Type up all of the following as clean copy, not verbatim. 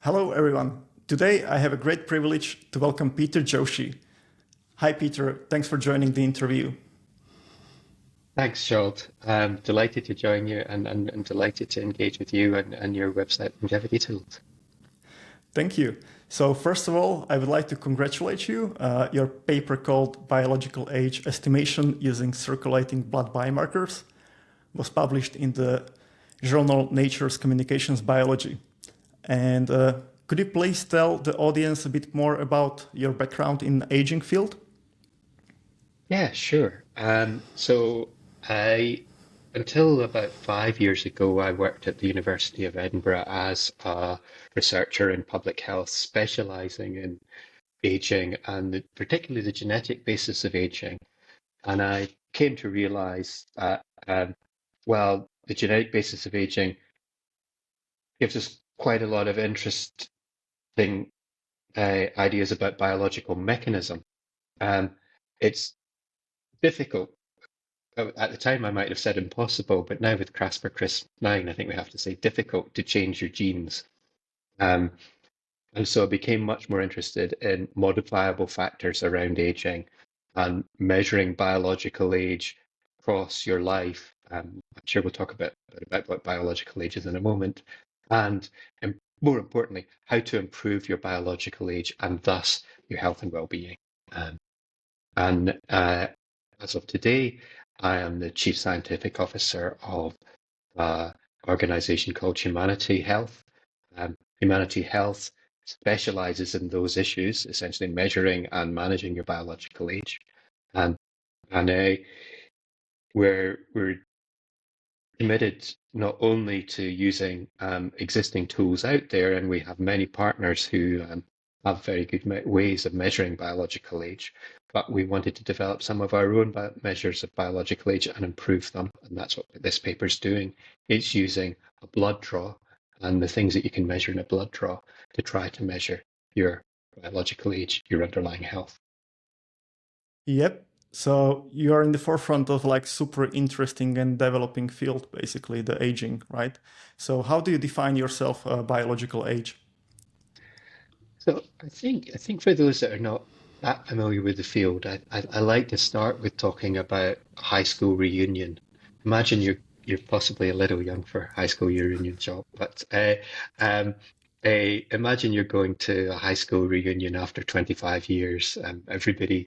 Hello, everyone. Today, I have a great privilege to welcome Peter Joshi. Hi, Peter. Thanks for joining the interview. Thanks, Charles. I'm delighted to join you and delighted to engage with you and your website longevity tools. Thank you. So, first of all, I would like to congratulate you. Your paper called Biological Age Estimation Using Circulating Blood Biomarkers was published in the journal Nature's Communications Biology. And could you please tell the audience a bit more about your background in the aging field? Yeah, sure. Until about 5 years ago, I worked at the University of Edinburgh as a researcher in public health, specializing in aging and particularly the genetic basis of aging. And I came to realize that, well, the genetic basis of aging gives us quite a lot of interesting ideas about biological mechanism. It's difficult. At the time, I might have said impossible, but now with CRISPR-Cas9, I think we have to say difficult to change your genes. Um, and so I became much more interested in modifiable factors around aging and measuring biological age across your life. I'm sure we'll talk about what biological age is in a moment. And more importantly, how to improve your biological age and thus your health and well-being. Um, and as of today, I am the Chief Scientific Officer of an organization called Humanity Health. Humanity Health specializes in those issues, essentially measuring and managing your biological age. Um, and we're committed not only to using existing tools out there, and we have many partners who have very good ways of measuring biological age, but we wanted to develop some of our own measures of biological age and improve them. And that's what this paper is doing. It's using a blood draw and the things that you can measure in a blood draw to try to measure your biological age, your underlying health. Yep. So you are in the forefront of like super interesting and developing field, basically the aging, right? So how do you define yourself biological age? So I think for those that are not that familiar with the field, I like to start with talking about a high school reunion. Imagine you're possibly a little young for a high school reunion, job, but um, imagine you're going to a high school reunion after 25 years. Everybody,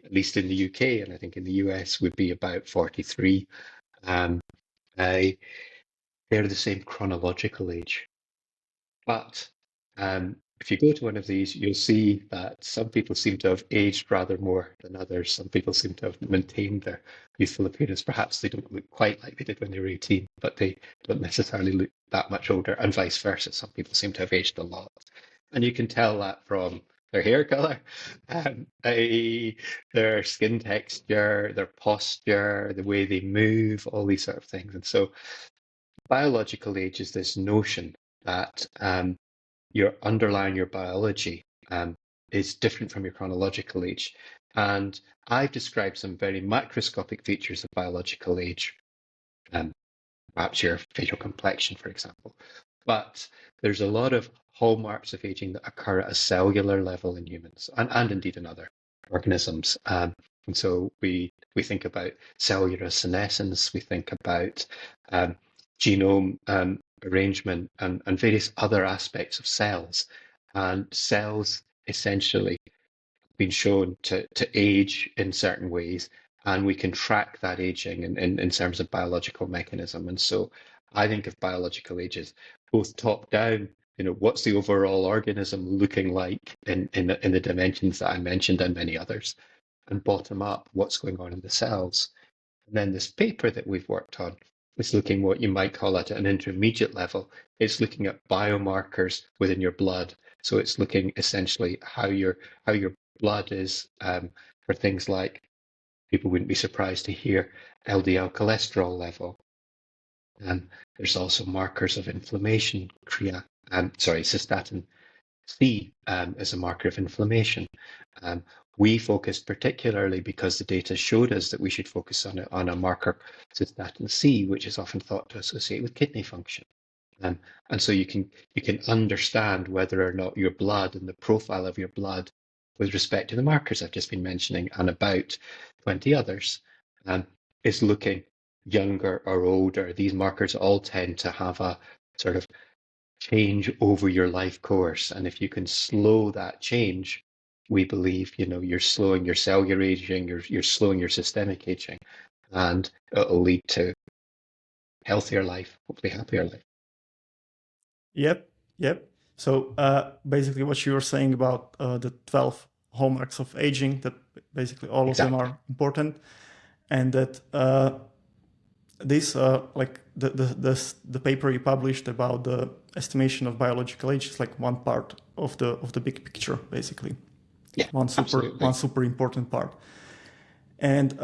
at least in the UK, and I think in the US, would be about 43. Um, uh, they're the same chronological age. But if you go to one of these, you'll see that some people seem to have aged rather more than others. Some people seem to have maintained their youthful appearance. Perhaps they don't look quite like they did when they were 18, but they don't necessarily look that much older, and vice versa. Some people seem to have aged a lot. And you can tell that from their hair color, their skin texture, their posture, the way they move, all these sort of things. And so biological age is this notion that your underlying your biology is different from your chronological age. And I've described some very macroscopic features of biological age, um, perhaps your facial complexion, for example. But there's a lot of hallmarks of aging that occur at a cellular level in humans and indeed in other organisms. And so we think about cellular senescence, we think about genome arrangement and various other aspects of cells. And cells essentially have been shown to age in certain ways, and we can track that aging in terms of biological mechanism. And so I think of biological age as both top down, what's the overall organism looking like in the dimensions that I mentioned and many others, and bottom up, what's going on in the cells. And then this paper that we've worked on is looking what you might call at an intermediate level. It's looking at biomarkers within your blood. So it's looking essentially how your blood is for things like, people wouldn't be surprised to hear, LDL cholesterol level. There's also markers of inflammation, cystatin C is a marker of inflammation. Um, we focused particularly because the data showed us that we should focus on a marker, cystatin C, which is often thought to associate with kidney function. And so you can understand whether or not your blood and the profile of your blood with respect to the markers I've just been mentioning and about 20 others is looking younger or older. These markers all tend to have a sort of change over your life course. And if you can slow that change, we believe, you're slowing your cellular aging, you're slowing your systemic aging, and it'll lead to healthier life, hopefully happier life. Yep, yep. So basically what you were saying about the 12 hallmarks of aging, that basically all of them Exactly. are important, and that this like the paper you published about the estimation of biological age is like one part of the big picture, basically. Yeah, absolutely. One super important part. And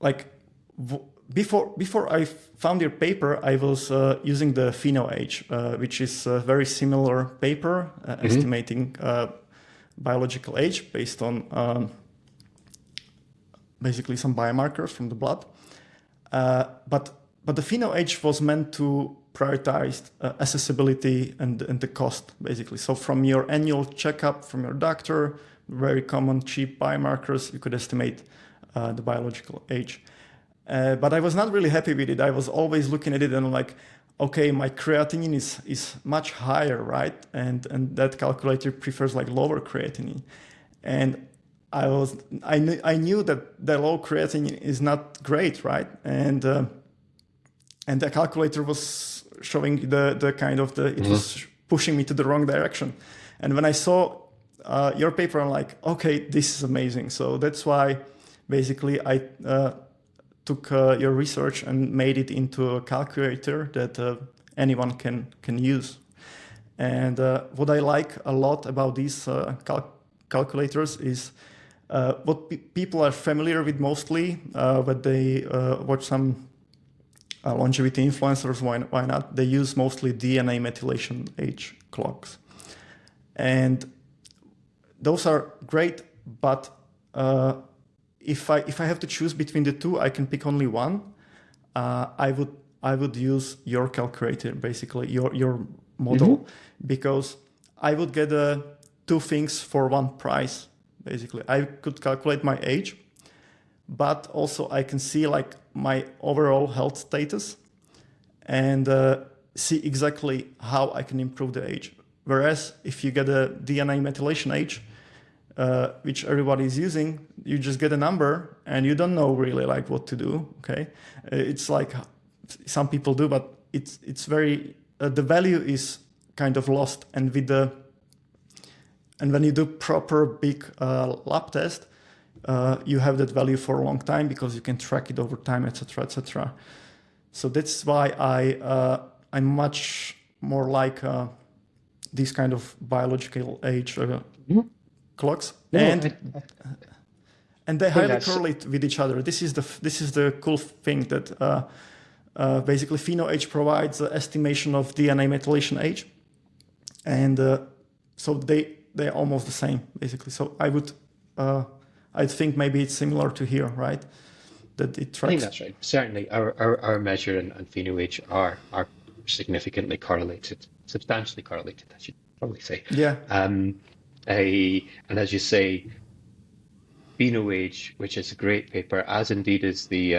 like before I found your paper, I was using the PhenoAge, which is a very similar paper estimating biological age based on basically some biomarkers from the blood. But the PhenoAge was meant to prioritize accessibility and the cost, basically. So from your annual checkup from your doctor, very common cheap biomarkers, you could estimate the biological age. But I was not really happy with it. I was always looking at it and like, okay, my creatinine is much higher, right? And that calculator prefers like lower creatinine. And I knew that the low creatinine is not great, right? And the calculator was showing the kind of it was pushing me to the wrong direction. And when I saw your paper, I'm like, okay, this is amazing. So that's why basically I took your research and made it into a calculator that anyone can use. And what I like a lot about these calculators is what people are familiar with mostly when they watch some longevity influencers. Why not? They use mostly DNA methylation age clocks, and those are great. But if I have to choose between the two, I can pick only one. I would use your calculator, basically your model, because I would get two things for one price. Basically, I could calculate my age, but also I can see like my overall health status and see exactly how I can improve the age. Whereas if you get a DNA methylation age, which everybody is using, you just get a number and you don't know really like what to do. Okay, it's like some people do, but it's very the value is kind of lost, and when you do proper big lab test, you have that value for a long time because you can track it over time, etc., etc. So that's why I'm much more like these kind of biological age clocks, and they highly correlate with each other. This is the cool thing that basically PhenoAge provides the estimation of DNA methylation age, and so they're almost the same basically. So I think maybe it's similar to here, right? That it tracks. I think that's right. Certainly, our measure and PhenoAge are significantly correlated, substantially correlated, I should probably say. Yeah. And as you say, PhenoAge, which is a great paper, as indeed is the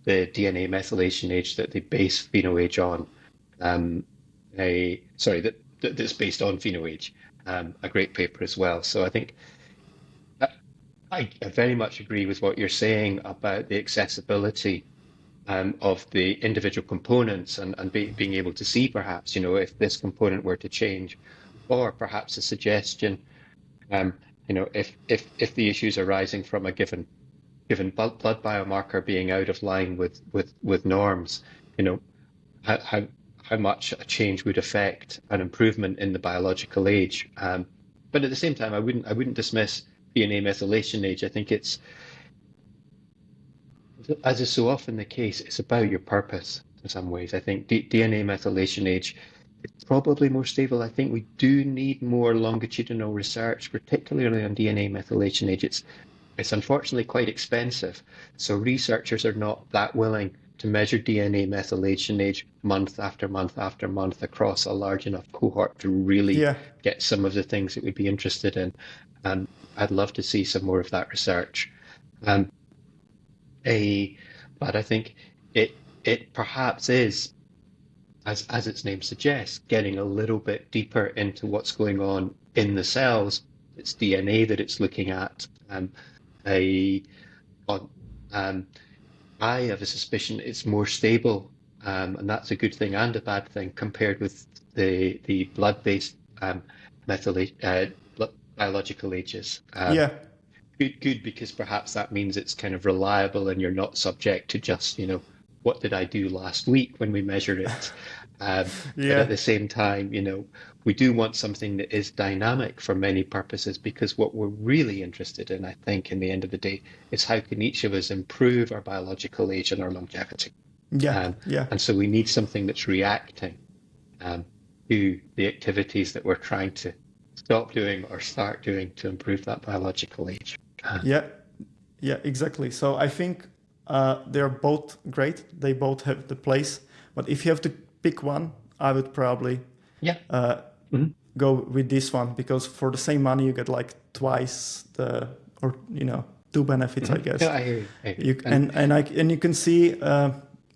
DNA methylation age that they base PhenoAge on. That's based on PhenoAge, a great paper as well. So I think I very much agree with what you're saying about the accessibility of the individual components and being able to see perhaps, if this component were to change, or perhaps a suggestion, if the issues arising from a given blood biomarker being out of line with norms, how much a change would affect an improvement in the biological age. But at the same time, I wouldn't dismiss DNA methylation age. I think it's, as is so often the case, it's about your purpose in some ways. I think DNA methylation age is probably more stable. I think we do need more longitudinal research, particularly on DNA methylation age. It's unfortunately quite expensive, so researchers are not that willing to measure DNA methylation age month after month after month across a large enough cohort to really Yeah. get some of the things that we'd be interested in. I'd love to see some more of that research. Um, but I think it perhaps is, as its name suggests, getting a little bit deeper into what's going on in the cells. It's DNA that it's looking at. A, on, I have a suspicion it's more stable, and that's a good thing and a bad thing compared with the blood-based biological ages. Yeah. Good, because perhaps that means it's kind of reliable and you're not subject to just, what did I do last week when we measure it? But Yeah. at the same time, we do want something that is dynamic for many purposes, because what we're really interested in, I think, in the end of the day, is how can each of us improve our biological age and our longevity. Yeah. Um, Yeah. and so we need something that's reacting um, to the activities that we're trying to stop doing or start doing to improve that biological age. Yeah. Yeah, exactly. So I think they're both great. They both have the place. But if you have to pick one, I would probably Yeah. Mhm. go with this one, because for the same money you get like twice the, or two benefits, I guess. Yeah, I hear you. I hear you. And you can see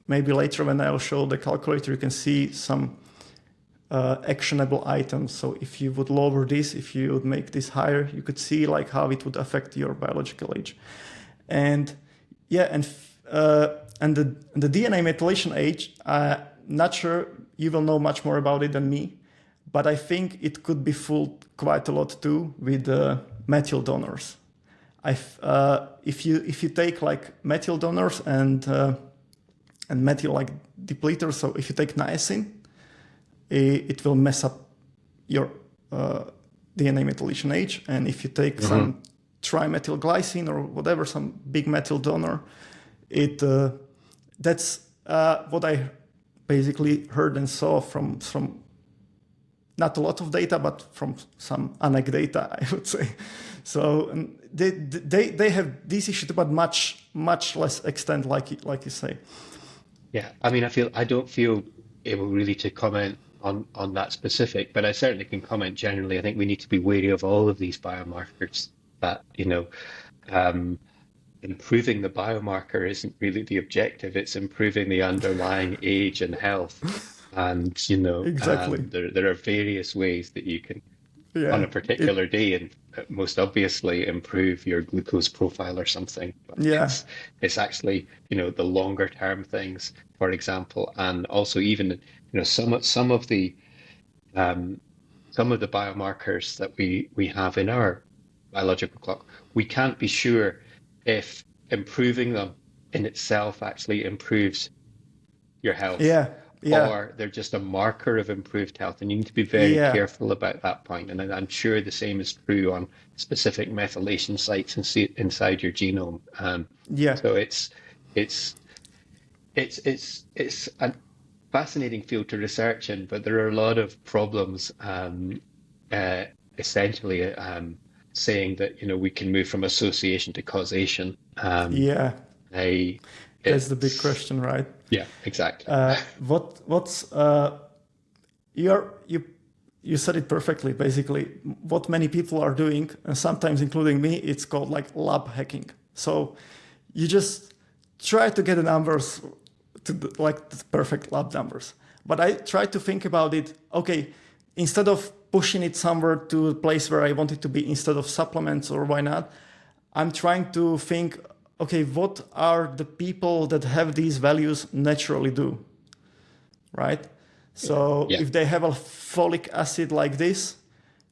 maybe later when I'll show the calculator, you can see some actionable items. So if you would lower this, if you would make this higher, you could see like how it would affect your biological age. And yeah, and the DNA methylation age, not sure you will know much more about it than me, but I think it could be fooled quite a lot too with methyl donors. If you take like methyl donors and methyl like depleters, so if you take niacin, it will mess up your DNA methylation age. And if you take some trimethylglycine or whatever, some big methyl donor, that's what I basically heard and saw from not a lot of data, but from some anecdata, I would say. So they have this issue, but much less extent, like you say. Yeah, I mean, I don't feel able really to comment on that specific, but I certainly can comment generally. I think we need to be wary of all of these biomarkers. That improving the biomarker isn't really the objective. It's improving the underlying age and health. And Exactly. there are various ways that you can, on Yeah. a particular day, and most obviously improve your glucose profile or something. But Yeah. it's actually the longer term things, for example, and also even some of the biomarkers that we have in our biological clock. We can't be sure if improving them in itself actually improves your health, Yeah. Yeah. or they're just a marker of improved health. And you need to be very Yeah. careful about that point. And I'm sure the same is true on specific methylation sites inside your genome. Yeah. So it's a fascinating field to research in, but there are a lot of problems. Essentially, saying that we can move from association to causation. Yeah. That's the big It's question, right? Yeah, exactly. What's you said it perfectly. Basically, what many people are doing, and sometimes including me, it's called like lab hacking. So you just try to get the numbers to like the perfect lab numbers. But I try to think about it. Okay, instead of pushing it somewhere to a place where I want it to be, instead of supplements or why not, I'm trying to think, okay, what are the people that have these values naturally do, right? So Yeah. if they have a folic acid like this,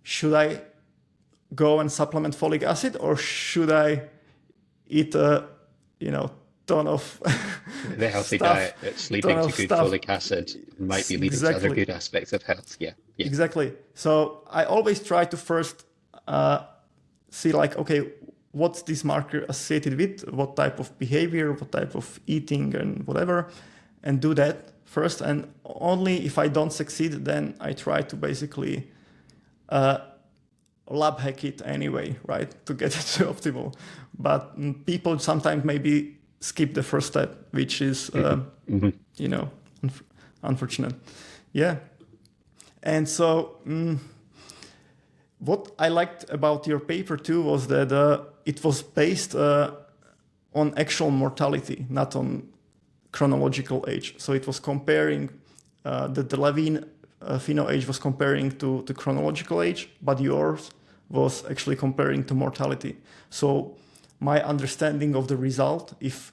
should I go and supplement folic acid, or should I eat a, ton of The healthy stuff, diet that's ton leading to of good stuff? folic acid might be leading to other Exactly. good aspects of health. Yeah, yeah, Exactly. So I always try to first see like, okay, what's this marker associated with? What type of behavior, what type of eating and whatever, and do that first. And only if I don't succeed, then I try to basically lab hack it anyway, right? To get it to optimal. But people sometimes maybe skip the first step, which is, Mm-hmm. you know, unfortunate. Yeah. And so what I liked about your paper too was that it was based on actual mortality, not on chronological age. So it was comparing the Levine PhenoAge was comparing to chronological age, but yours was actually comparing to mortality. So my understanding of the result, if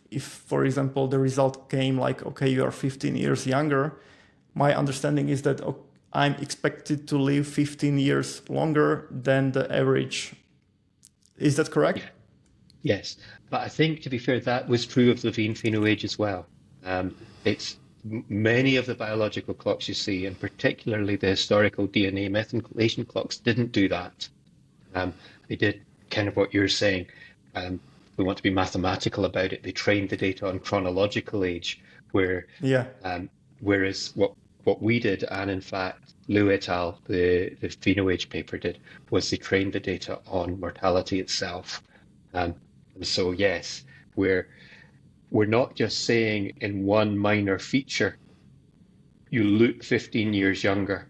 for example the result came like, okay, you are 15 years younger, my understanding is that I'm expected to live 15 years longer than the average. Is that correct? Yeah. Yes, but I think to be fair, that was true of Levine PhenoAge as well. It's many of the biological clocks you see, and particularly the historical DNA methylation clocks, didn't do that. Um, they did kind of what you're saying. Um, we want to be mathematical about it. They trained the data on chronological age, where Yeah. whereas what we did, and in fact Liu et al., the PhenoAge paper did, was they trained the data on mortality itself. Um, and so yes, we're not just saying in one minor feature you look 15 years younger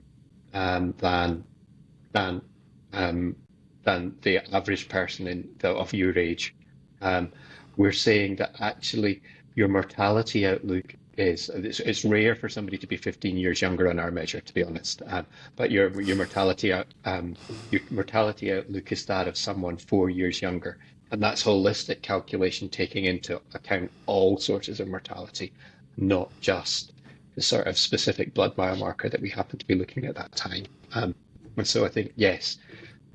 than than um, than the average person of your age. Um, we're saying that actually your mortality outlook is it's rare for somebody to be 15 years younger on our measure, to be honest. But your mortality outlook is that of someone 4 years younger, and that's holistic calculation taking into account all sources of mortality, not just the sort of specific blood biomarker that we happen to be looking at that time. And so I think yes,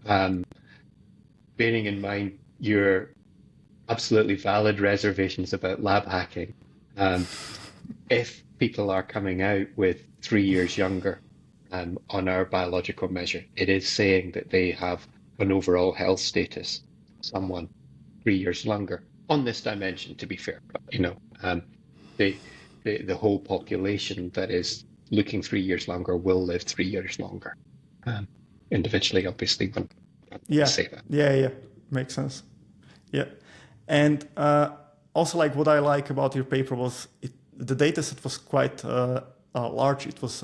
um, bearing in mind your absolutely valid reservations about lab hacking, um, if people are coming out with 3 years younger on our biological measure, it is saying that they have an overall health status, someone 3 years younger on this dimension, to be fair. But, the, the whole population that is looking 3 years longer will live 3 years longer. Um, individually, obviously, when I Yeah. say that. Yeah. Makes sense. Yeah. And also, like, what I like about your paper was the data set was quite large. It was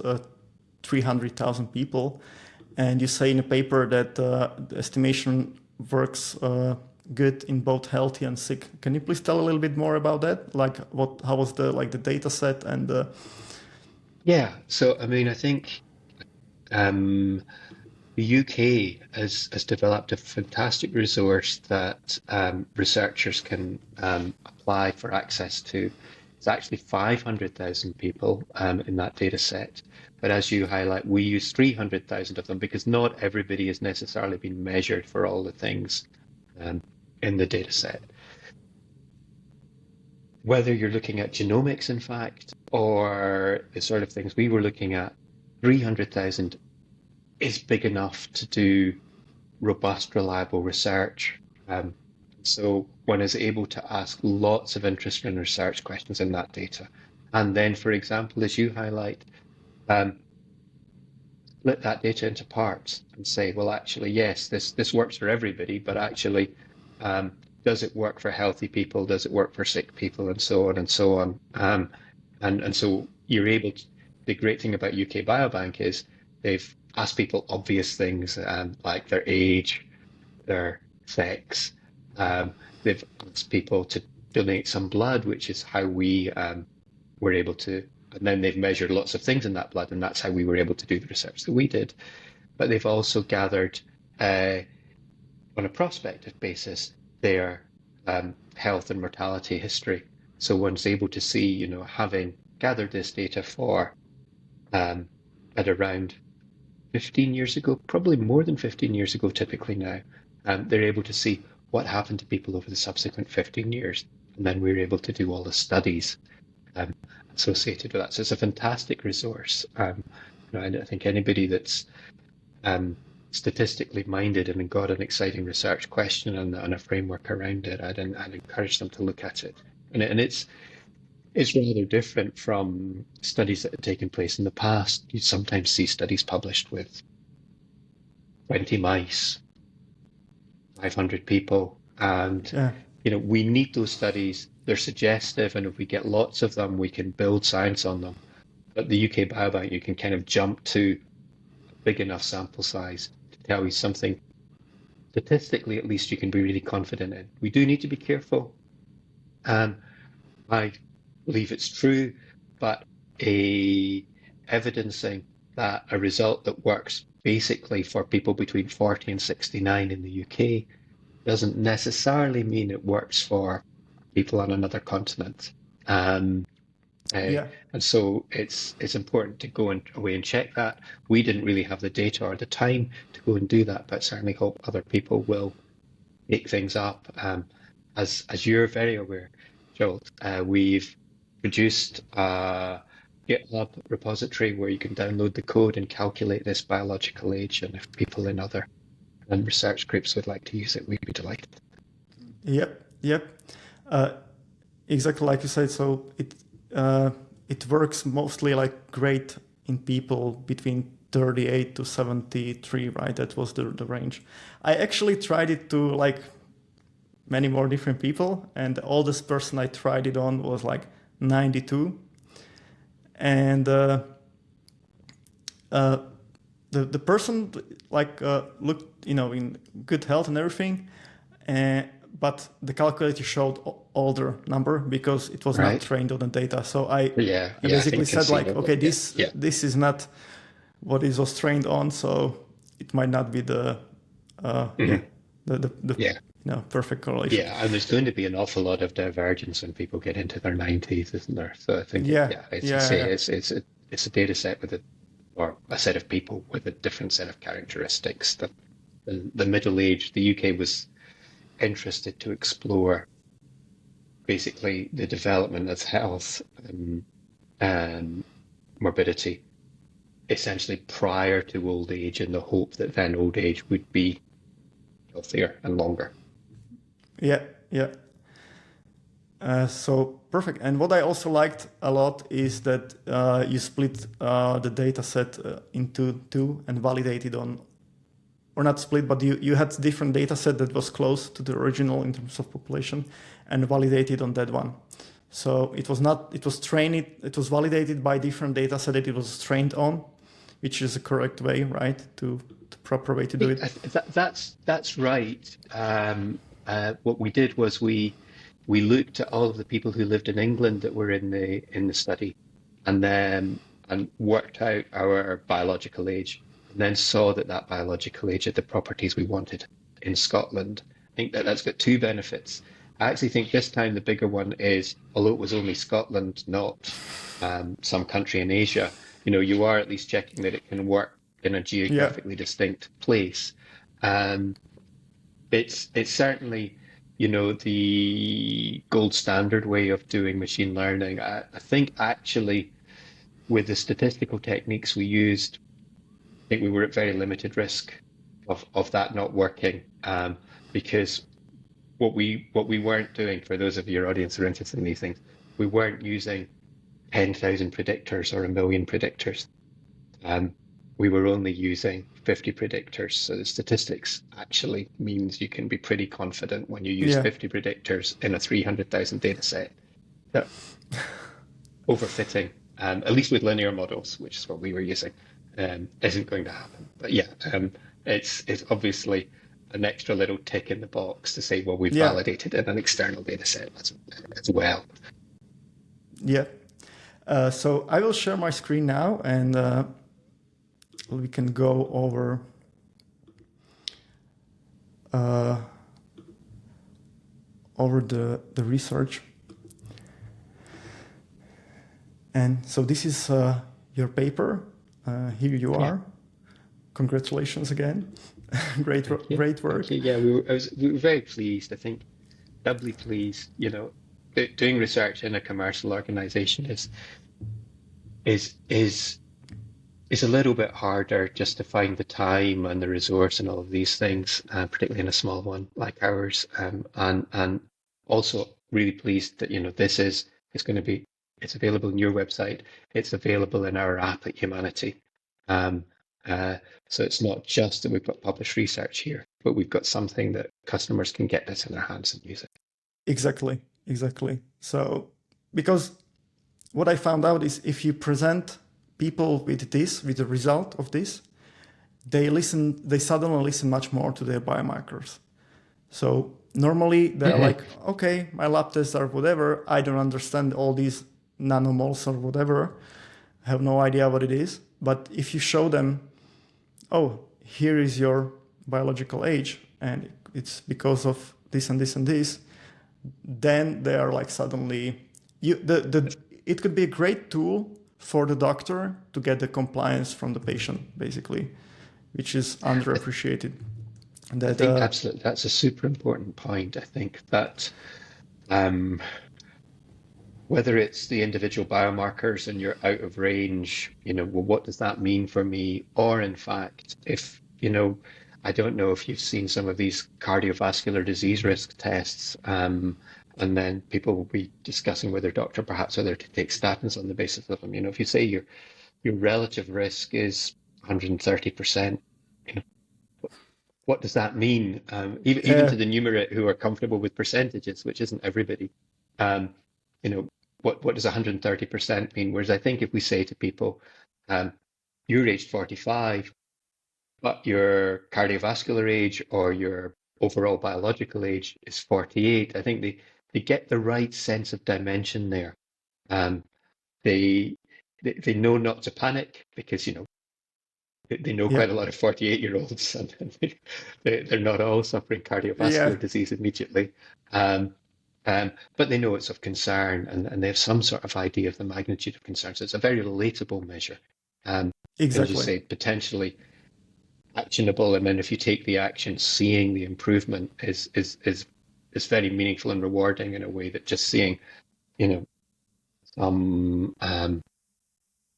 300,000 people. And you say in the paper that the estimation works good in both healthy and sick. Can you please tell a little bit more about that? Like, how was the data set and Yeah, so I mean, I think the UK has developed a fantastic resource that researchers can apply for access to. It's actually 500,000 people in that data set. But as you highlight, we use 300,000 of them because not everybody has necessarily been measured for all the things um, in the data set. Whether you're looking at genomics, in fact, or the sort of things we were looking at, 300,000 is big enough to do robust, reliable research. So one is able to ask lots of interesting research questions in that data. And then, for example, as you highlight, split that data into parts and say, well, actually, yes, this works for everybody, but actually, does it work for healthy people? Does it work for sick people? And so on and so on. And so you're able to, the great thing about UK Biobank is they've asked people obvious things like their age, their sex. They've asked people to donate some blood, which is how we were able to, and then they've measured lots of things in that blood, and that's how we were able to do the research that we did. But they've also gathered, on a prospective basis, their health and mortality history. So one's able to see, having gathered this data for at around 15 years ago, probably more than 15 years ago, typically now, they're able to see what happened to people over the subsequent 15 years. And then we're able to do all the studies associated with that. So it's a fantastic resource. And I think anybody that's statistically minded and got an exciting research question and a framework around it, I'd encourage them to look at it. And it's rather different from studies that have taken place in the past. You sometimes see studies published with 20 mice, 500 people, and yeah. we need those studies they're suggestive, and if we get lots of them, we can build science on them. But the UK Biobank, you can kind of jump to a big enough sample size to tell you something statistically, at least you can be really confident in. We do need to be careful. I believe it's true, but evidencing that a result that works basically for people between 40 and 69 in the UK doesn't necessarily mean it works for people on another continent. Yeah. And so it's important to go away and check that. We didn't really have the data or the time to go and do that, but certainly hope other people will make things up. As you're very aware, Joel, we've produced a GitHub repository where you can download the code and calculate this biological age. And if people in other research groups would like to use it, we'd be delighted. Yep. Exactly like you said. So it works mostly like great in people between 38 to 73, right? That was the range. I actually tried it to like many more different people, and the oldest person I tried it on was like 92. And the person like looked, in good health and everything, but the calculator showed older number because it was not trained on the data. So I basically said like, okay, this is not what it was trained on, so it might not be the perfect correlation. Yeah, and there's going to be an awful lot of divergence when people get into their 90s, isn't there? So I think it's a data set or a set of people with a different set of characteristics. The middle age, the UK was interested to explore basically the development of health and morbidity essentially prior to old age, in the hope that then old age would be healthier and longer. Yeah. So perfect. And what I also liked a lot is that you split the data set into two and validated on, or not split, but you had different data set that was close to the original in terms of population and validated on that one. So it was validated by different data set that it was trained on, which is the correct way, right? The proper way to do it. That's right. What we did was we looked at all of the people who lived in England that were in the study, and worked out our biological age, and then saw that biological age had the properties we wanted in Scotland. I think that's got two benefits. I actually think this time the bigger one is, although it was only Scotland, not some country in Asia, you are at least checking that it can work in a geographically distinct place. It's certainly, the gold standard way of doing machine learning. I think actually with the statistical techniques we used, I think we were at very limited risk of that not working, because what we weren't doing, for those of your audience who are interested in these things, we weren't using 10,000 predictors or 1 million predictors. We were only using 50 predictors. So the statistics actually means you can be pretty confident when you use 50 predictors in a 300,000 data set that overfitting, at least with linear models, which is what we were using, isn't going to happen. But it's obviously an extra little tick in the box to say, well, we've validated in an external data set as well. Yeah. So I will share my screen now, and we can go over the research. And so this is your paper. Here you are. Congratulations again. Great work. Yeah, we were very pleased. I think doubly pleased. Doing research in a commercial organization is a little bit harder just to find the time and the resource and all of these things, particularly in a small one like ours. And also really pleased that it's available in your website. It's available in our app at Humanity. So it's not just that we've got published research here, but we've got something that customers can get this in their hands and use it. Exactly. So, because what I found out is if you present people with this, with the result of this, they suddenly listen much more to their biomarkers. So normally they're like, okay, my lab tests are whatever. I don't understand all these nanomoles or whatever. I have no idea what it is. But if you show them, oh, here is your biological age, and it's because of this and this and this, then they are like suddenly it could be a great tool for the doctor to get the compliance from the patient, basically, which is underappreciated. I That think absolutely that's a super important point. I think that um, whether it's the individual biomarkers and you're out of range, well, what does that mean for me? Or in fact, if, I don't know if you've seen some of these cardiovascular disease risk tests, and then people will be discussing with their doctor perhaps whether to take statins on the basis of them. If you say your relative risk is 130%, what does that mean? Even yeah, to the numerate who are comfortable with percentages, which isn't everybody, um, you know, what does 130% mean? Whereas I think if we say to people, you're aged 45, but your cardiovascular age or your overall biological age is 48, I think they get the right sense of dimension there. Um, they, they know not to panic because, they know yeah, quite a lot of 48-year-olds, and they're not all suffering yeah, cardiovascular disease immediately. Um, but they know it's of concern, and they have some sort of idea of the magnitude of concern. So it's a very relatable measure. And as you exactly. say, potentially actionable. And then if you take the action, seeing the improvement is very meaningful and rewarding in a way that just seeing, you know, some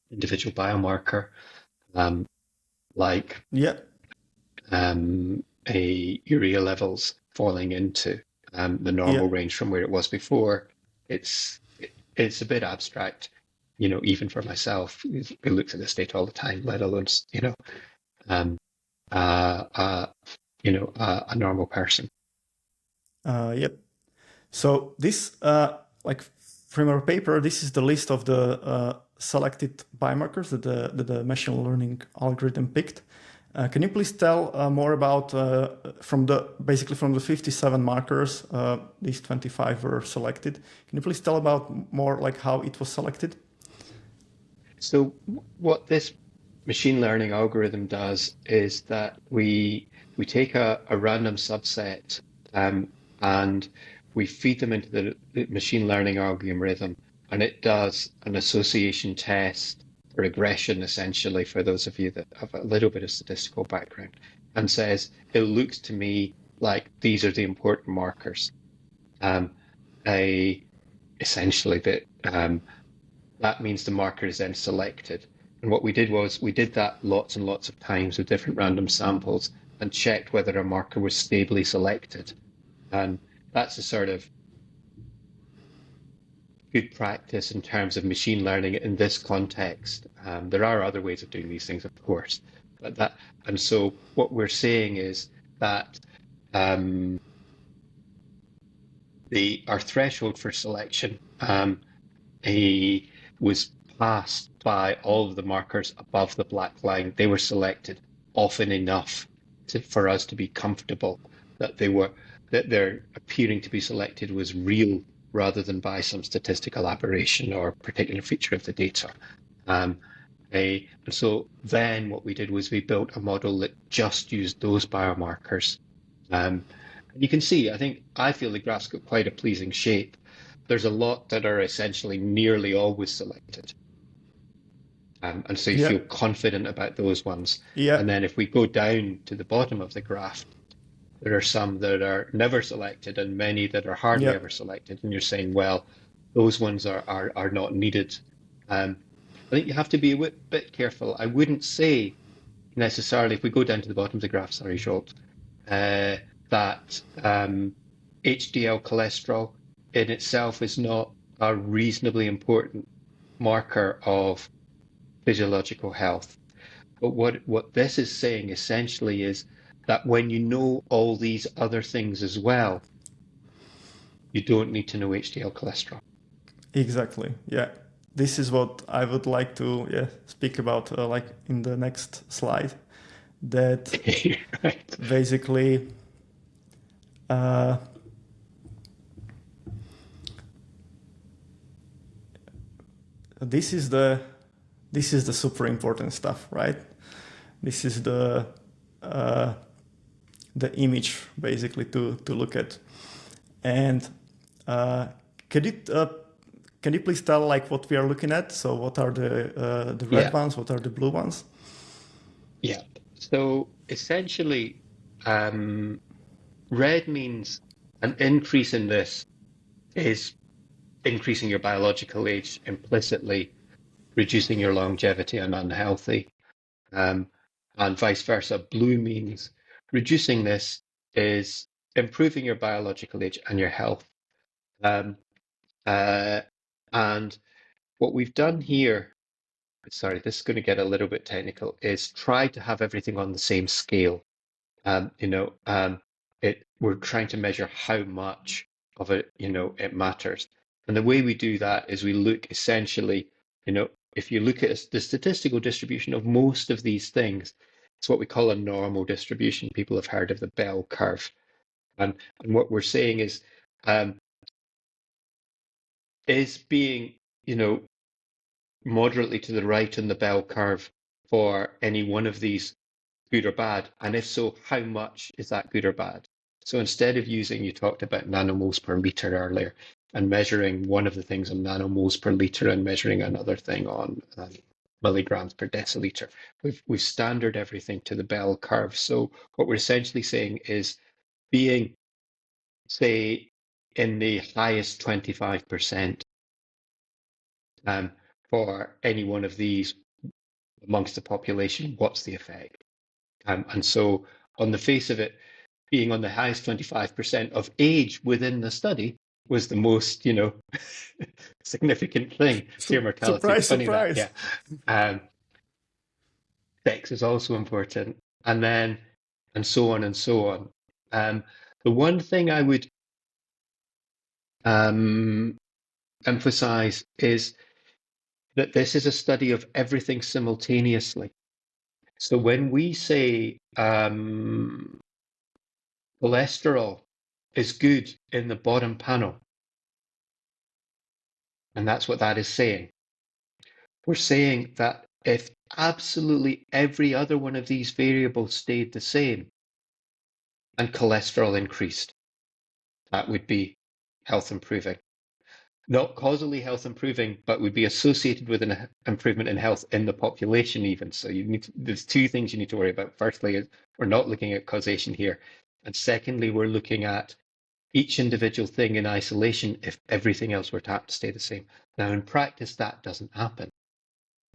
individual biomarker um, like Yeah, a urea levels falling into the yeah, normal range from where it was before, it's a bit abstract, even for myself who looks at this data all the time, let alone, um, uh, uh, a normal person. yep. So this, like from our paper, this is the list of the selected biomarkers that the machine learning algorithm picked. Can you please tell more about basically from the 57 markers, these 25 were selected. Can you please tell about more like how it was selected? So what this machine learning algorithm does is that we take a random subset and we feed them into the machine learning algorithm, and it does an association test, regression essentially, for those of you that have a little bit of statistical background, and says it looks to me like these are the important markers. Um, a essentially that means the marker is then selected. And what we did was we did that lots and lots of times with different random samples and checked whether a marker was stably selected. And that's a sort of good practice in terms of machine learning in this context. There are other ways of doing these things, of course, and so what we're saying is that um, our threshold for selection he was passed by all of the markers above the black line. They were selected often enough for us to be comfortable that that their appearing to be selected was real rather than by some statistical aberration or particular feature of the data. Um, and so then what we did was we built a model that just used those biomarkers. And you can see, I feel the graph's got quite a pleasing shape. There's a lot that are essentially nearly always selected. And so you Yeah, feel confident about those ones. yeah, And then if we go down to the bottom of the graph, there are some that are never selected and many that are hardly yeah, ever selected. And you're saying, well, those ones are not needed. I think you have to be a bit careful. I wouldn't say necessarily, if we go down to the bottom of the graph, sorry, Schultz, that HDL cholesterol in itself is not a reasonably important marker of physiological health. But what this is saying essentially is that when you know all these other things as well, you don't need to know HDL cholesterol. Exactly. Yeah. This is what I would like to speak about like in the next slide. That Right. basically uh, this is the super important stuff, right? This is uh, the image basically to look at. And uh, could it can you please tell like what we are looking at? So what are the red Yeah. ones? What are the blue ones? Yeah. So essentially, um, red means an increase in this is increasing your biological age, implicitly reducing your longevity and unhealthy. And vice versa. Blue means reducing this is improving your biological age and your health. Um, uh, and what we've done here, sorry, this is going to get a little bit technical, is try to have everything on the same scale. You know, we're trying to measure how much of it, it matters. And the way we do that is we look essentially, if you look at the statistical distribution of most of these things, it's what we call a normal distribution. People have heard of the bell curve. And what we're saying is being, moderately to the right in the bell curve for any one of these good or bad? And if so, how much is that good or bad? So instead of using, you talked about nanomoles per liter earlier, and measuring one of the things on nanomoles per liter and measuring another thing on milligrams per deciliter, we've standard everything to the bell curve. So what we're essentially saying is being, say, in the highest 25% for any one of these amongst the population, what's the effect? And so on the face of it, being on the highest 25% of age within the study was the most, significant thing. Serum mortality, it's Surprise, funny that, surprise. yeah. Um, Sex is also important. And then, and so on and so on. The one thing I would emphasize is that this is a study of everything simultaneously. So when we say cholesterol is good in the bottom panel, and that's what that is saying. We're saying that if absolutely every other one of these variables stayed the same and cholesterol increased, that would be health improving. Not causally health improving, but would be associated with an improvement in health in the population even. So there's two things you need to worry about. Firstly, we're not looking at causation here. And secondly, we're looking at each individual thing in isolation if everything else were to have to stay the same. Now, in practice, that doesn't happen.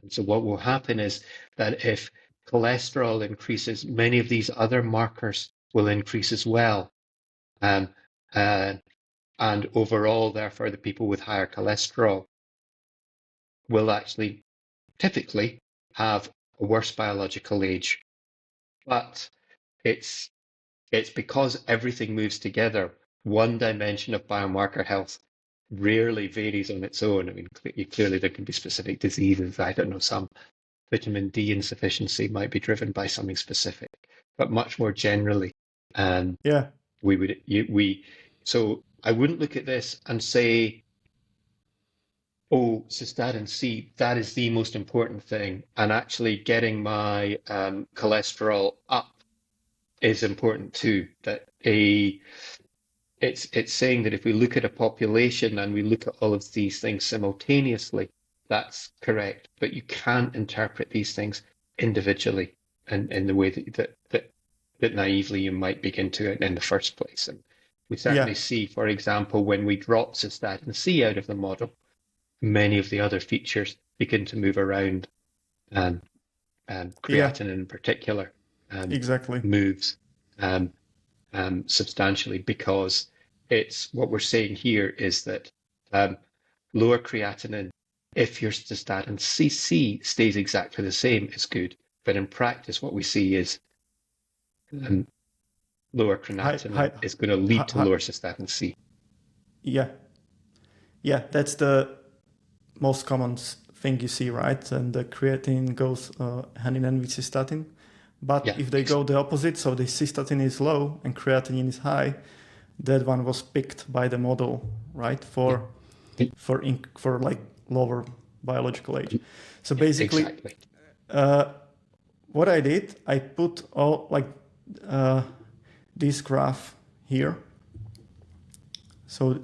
And so what will happen is that if cholesterol increases, many of these other markers will increase as well. Um, uh, and overall, therefore, the people with higher cholesterol will actually typically have a worse biological age. But it's because everything moves together. One dimension of biomarker health rarely varies on its own. I mean, clearly there can be specific diseases. I don't know, some vitamin D insufficiency might be driven by something specific, but much more generally, um, Yeah. so I wouldn't look at this and say, oh, cystatin C, that is the most important thing, and actually getting my cholesterol up is important too. It's saying that if we look at a population and we look at all of these things simultaneously, that's correct. But you can't interpret these things individually in the way that naively you might begin to in the first place. And we Yeah. certainly see, for example, when we drop cystatin C out of the model, many of the other features begin to move around, and Yeah. creatinine in particular Exactly. moves. Um, Substantially, because it's what we're saying here is that lower creatinine, if your cystatin CC stays exactly the same, is good. But in practice, what we see is um, lower Hi. Hi. creatinine is going to Hi. lead to Hi. lower cystatin C. Yeah. Yeah. That's the most common thing you see, right? And the creatine goes hand in hand with cystatin. But Yeah, if they go the opposite, so the cystatin is low and creatinine is high, that one was picked by the model, right? yeah, For like lower biological age. So yeah, basically, exactly. what I did, I put all like this graph here. So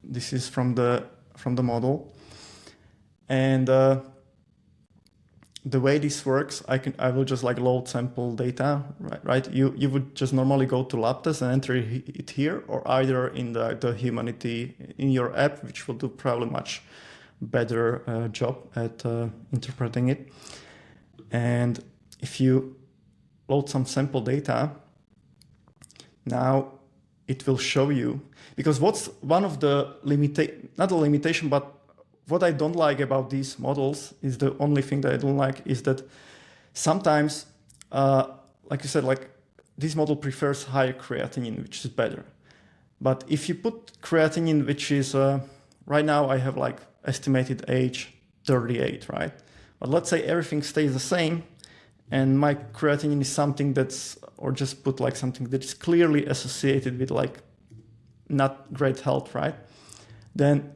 this is from the model, and the way this works, I will just like load sample data, right? You would just normally go to lab test and enter it here, or either in the Humanity in your app, which will do probably much better job at interpreting it. And if you load some sample data, now it will show you, because what's one of the not a limitation, but what I don't like about these models is the only thing that I don't like is that sometimes, like you said, like this model prefers higher creatinine, which is better. But if you put creatinine, which is right now I have like estimated age 38, right? But let's say everything stays the same, and my creatinine is something that's, or just put like something that is clearly associated with like not great health, right? Then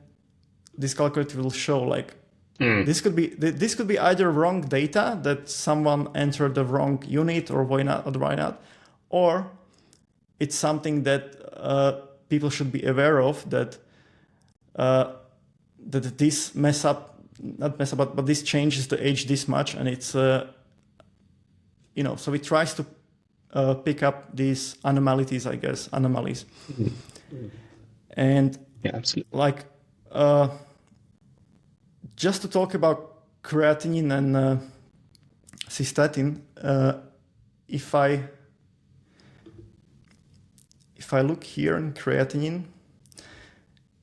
this calculator will show like this could be either wrong data that someone entered the wrong unit or why not, or it's something that people should be aware of, that this but this changes the age this much, and it's so it tries to pick up these anomalies. And Yeah, absolutely. like just to talk about creatinine and cystatin, if I look here in creatinine,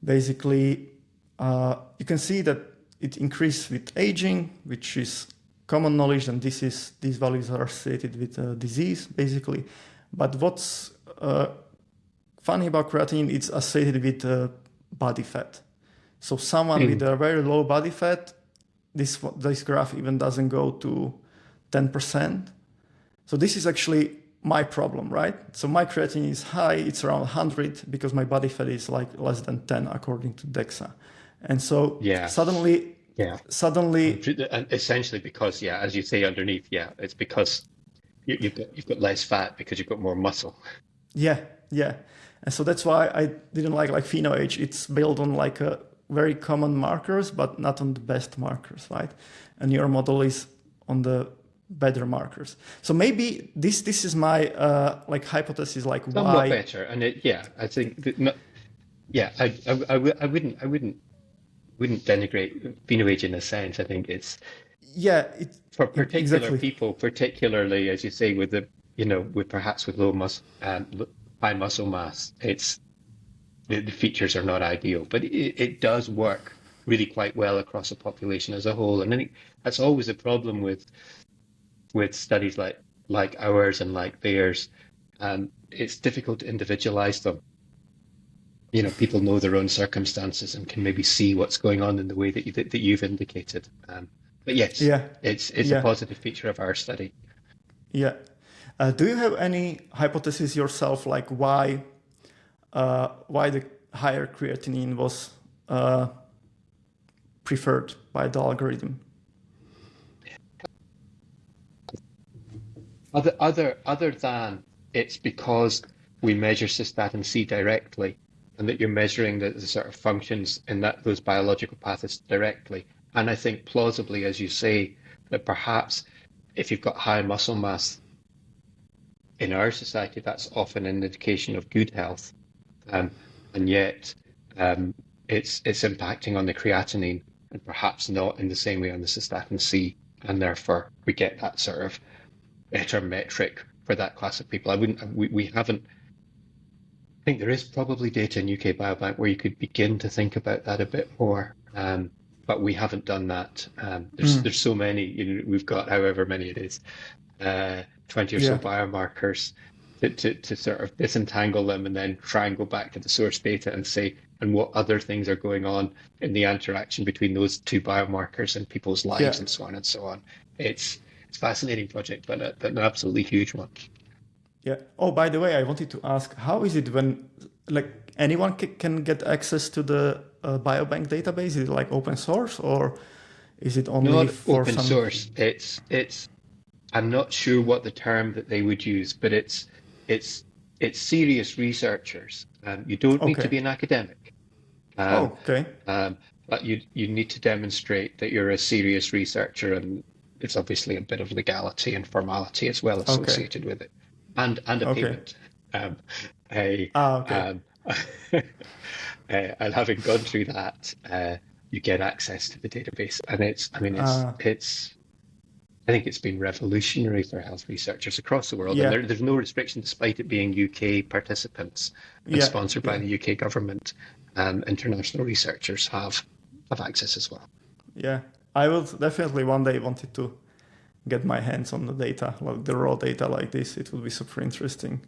basically you can see that it increases with aging, which is common knowledge, and these values are associated with disease, basically. But what's funny about creatinine, it's associated with body fat. So someone with a very low body fat, this graph even doesn't go to 10%. So this is actually my problem, right? So my creatinine is high, it's around 100, because my body fat is like less than 10 according to DEXA. And so suddenly, and essentially because, as you say underneath, it's because you've got less fat because you've got more muscle. Yeah. And so that's why I didn't like PhenoAge. It's built on like a very common markers, but not on the best markers, right? And your model is on the better markers. So maybe this is my like hypothesis, like Somewhat why better, and I think that I wouldn't denigrate PhenoAge in a sense. I think it's for particular exactly. people, particularly as you say, with with low high muscle mass, the features are not ideal, but it does work really quite well across a population as a whole. And I think that's always a problem with studies like ours and like theirs. It's difficult to individualize them. People know their own circumstances and can maybe see what's going on in the way that you've indicated. But yes, it's a positive feature of our study. Yeah. Do you have any hypothesis yourself, like why the higher creatinine was preferred by the algorithm? Other than it's because we measure cystatin C directly, and that you're measuring the sort of functions in those biological pathways directly. And I think plausibly, as you say, that perhaps if you've got high muscle mass in our society, that's often an indication of good health, and yet it's impacting on the creatinine, and perhaps not in the same way on the cystatin C, and therefore we get that sort of better metric for that class of people. We haven't. I think there is probably data in UK Biobank where you could begin to think about that a bit more, but we haven't done that. There's so many. We've got however many it is, 20 or so biomarkers. to sort of disentangle them and then try and go back to the source data and say, and what other things are going on in the interaction between those two biomarkers and people's Yeah. lives and so on and so on. It's a fascinating project, but an absolutely huge one. Yeah. Oh, by the way, I wanted to ask, how is it when like anyone can get access to the biobank database? Is it like open source or is it only Not for open some? source. It's I'm not sure what the term that they would use, but it's it's serious researchers. You don't need to Okay. be an academic, Oh, um, okay. but you need to demonstrate that you're a serious researcher, and it's obviously a bit of legality and formality as well Okay. associated with it, and a Okay. payment. Um, a, Ah, okay. um, and having gone through that, you get access to the database, and I mean, Ah, I think it's been revolutionary for health researchers across the world, and yeah. there's no restriction despite it being UK participants and Yeah. sponsored by Yeah. the UK government. International researchers have access as well. Yeah. I will definitely one day wanted to get my hands on the data, like the raw data like this. It would be super interesting.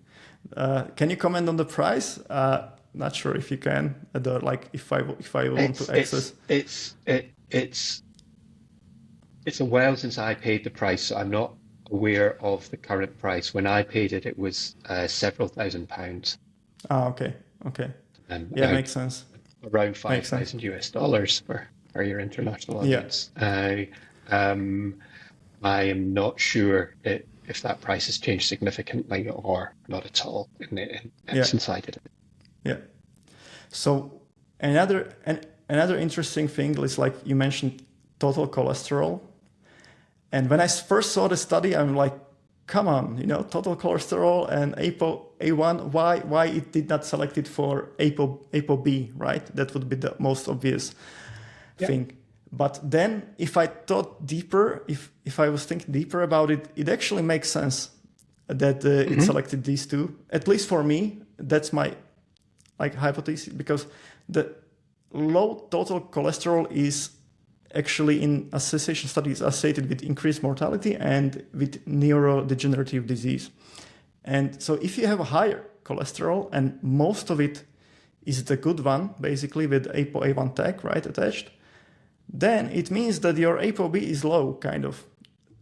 Can you comment on the price? Not sure if you can. Like if I want to It's access. it's it's it, it's a while since I paid the price, so I'm not aware of the current price. When I paid it, it was several £1,000s, Ah, okay. Okay. Yeah, uh, makes sense. around Makes sense. $5,000 for your international Yeah. audience. Um, I am not sure if that price has changed significantly or not at all Yeah. since I did it. Yeah. So another interesting thing is like you mentioned total cholesterol. And when I first saw the study, I'm like, come on, total cholesterol and ApoA1, why it did not select it for ApoB, right? That would be the most obvious Yeah. thing. But then if I thought deeper, if I was thinking deeper about it, it actually makes sense that it Hmm. selected these two. At least for me, that's my like hypothesis, because the low total cholesterol is actually in association studies associated with increased mortality and with neurodegenerative disease. And so if you have a higher cholesterol and most of it is the good one, basically with ApoA1 tag, right, attached, then it means that your ApoB is low, kind of.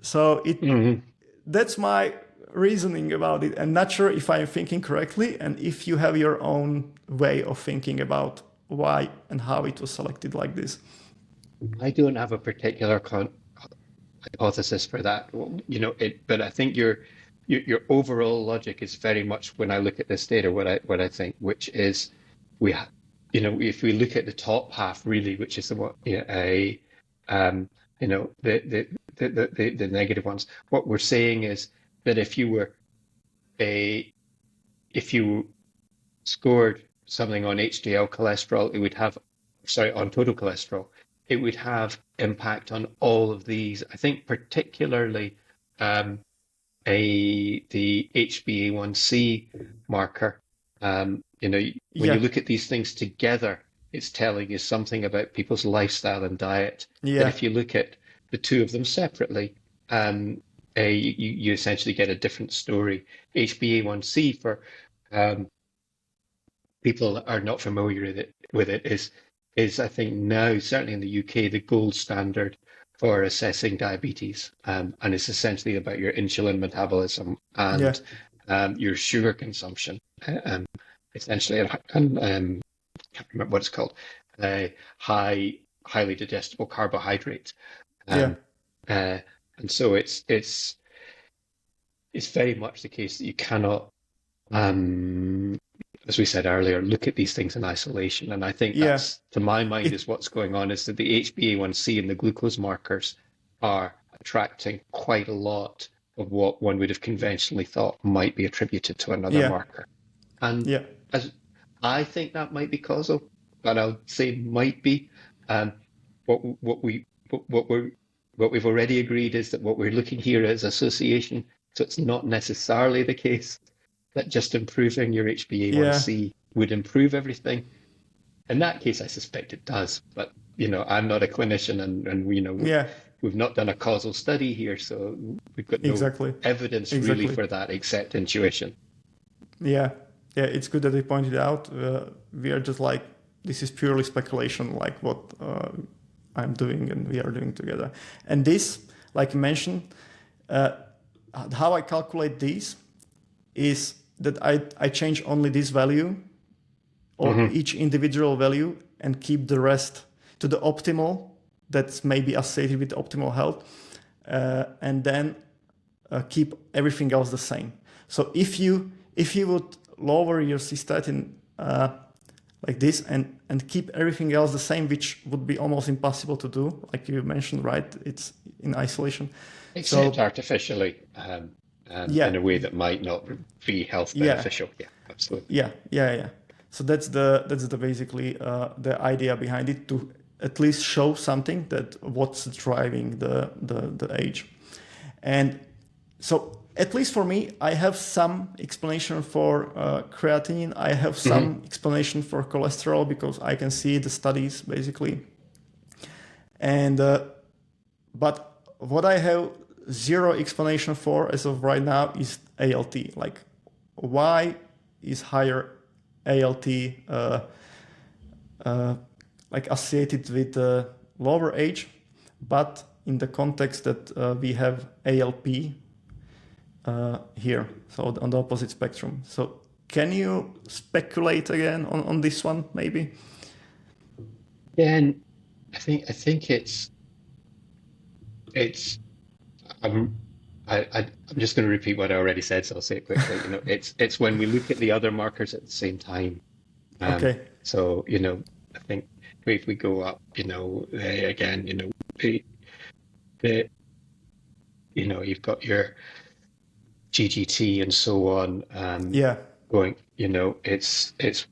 So Hmm. that's my reasoning about it. I'm not sure if I'm thinking correctly and if you have your own way of thinking about why and how it was selected like this. I don't have a particular hypothesis for that. Well, but I think your overall logic is very much when I look at this data, what I think, which is we, ha- if we look at the top half really, which is the what, a, you know, the negative ones. What we're saying is that if you scored something on HDL cholesterol, it would have, sorry, on total cholesterol, it would have impact on all of these. I think particularly um, the HbA1c marker. When you Yeah, look at these things together, it's telling you something about people's lifestyle and diet. But yeah, if you look at the two of them separately, you essentially get a different story. HbA1c for um, people that are not familiar with it is I think now certainly in the UK the gold standard for assessing diabetes, and it's essentially about your insulin metabolism yeah, and your sugar consumption, essentially, and can't remember what it's called, highly digestible carbohydrates, yeah, um, uh, and so it's very much the case that you cannot um, as we said earlier, look at these things in isolation. And I think yeah. that's, to my mind, It is what's going on is that the HbA1c and the glucose markers are attracting quite a lot of what one would have conventionally thought might be attributed to another yeah, marker. And yeah, as I think that might be causal, but I'll say might be. Um, what we what we're what we've already agreed is that what we're looking here is association. So it's not necessarily the case that just improving your yeah, HbA1c would improve everything. In that case, I suspect it does. But I'm not a clinician, and yeah. we've not done a causal study here, so we've got no Exactly, evidence really exactly. for that except intuition. Yeah, yeah, it's good that you pointed out. We are just like, this is purely speculation, like what I'm doing and we are doing together. And this, like you mentioned, uh, how I calculate these is that I change only this value or Hmm. each individual value and keep the rest to the optimal that's maybe associated with optimal health, and then keep everything else the same. So if you would lower your cystatin like this and keep everything else the same, which would be almost impossible to do, like you mentioned, right? It's in isolation. Except So artificially, yeah, in a way that might not be health yeah, beneficial. Yeah, absolutely. yeah. So that's the basically the idea behind it, to at least show something that what's driving the age. And so at least for me, I have some explanation for creatinine. I have Hmm. some explanation for cholesterol because I can see the studies basically. And but what I have zero explanation for as of right now is ALT. Like, why is higher ALT uh, like associated with lower age, but in the context that we have ALP here, so on the opposite spectrum. So can you speculate again on this one, maybe? Yeah, and I think it's I'm I'm just going to repeat what I already said, so I'll say it quickly. It's when we look at the other markers at the same time. Um, Okay. so I think if we go up, again, the you've got your GGT and so on, Yeah. going. It's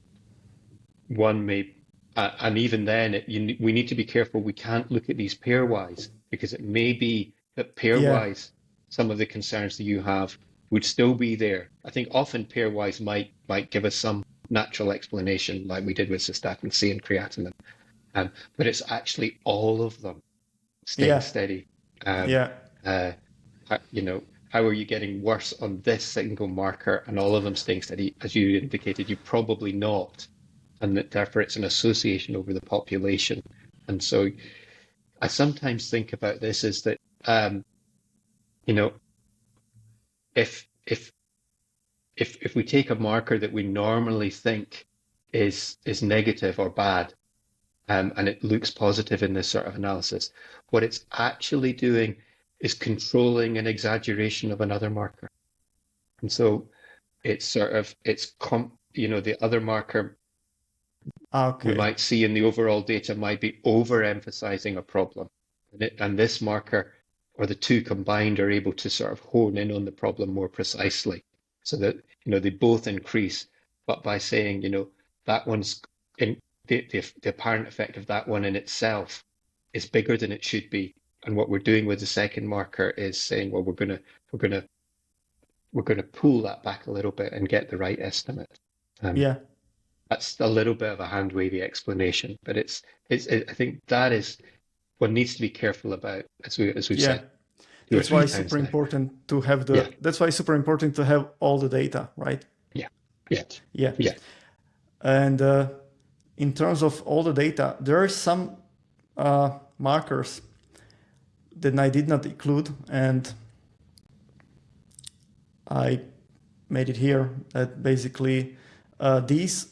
one may, and even then, we need to be careful. We can't look at these pairwise because it may be that Yeah. pairwise, some of the concerns that you have would still be there. I think often pairwise might give us some natural explanation, like we did with cystatin C and creatinine, but it's actually all of them staying Yeah. steady. Um, Yeah. uh, how are you getting worse on this single marker and all of them staying steady? As you indicated, you probably not, and that therefore it's an association over the population. And so I sometimes think about this as that, you know, if if we take a marker that we normally think is negative or bad, and it looks positive in this sort of analysis, what it's actually doing is controlling an exaggeration of another marker. And so it's sort of the other marker we Okay. might see in the overall data might be overemphasizing a problem. And this marker, or the two combined, are able to sort of hone in on the problem more precisely so that, they both increase. But by saying, that one's in the apparent effect of that one in itself is bigger than it should be. And what we're doing with the second marker is saying, well, we're gonna we're gonna pull that back a little bit and get the right estimate. Um, Yeah. that's a little bit of a hand wavy explanation, but I think that is one needs to be careful about, as we've Yeah. said two or That's why three it's times super now. important to have Yeah, that's why it's super important to have all the data, right? yeah, yeah, Yeah. yeah. And in terms of all the data, there are some markers that I did not include, and I made it here that basically these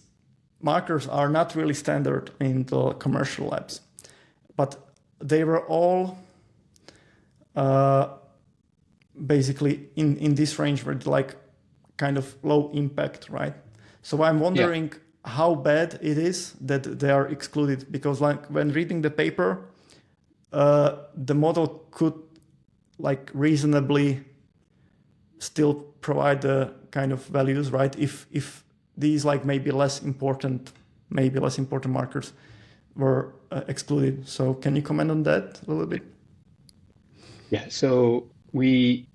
markers are not really standard in the commercial labs, but they were all uh, basically in this range were like kind of low impact, right? So I'm Yeah. wondering how bad it is that they are excluded, because like when reading the paper, the model could like reasonably still provide the kind of values, right? If these like maybe less important markers were excluded. So can you comment on that a little bit? Yeah. So we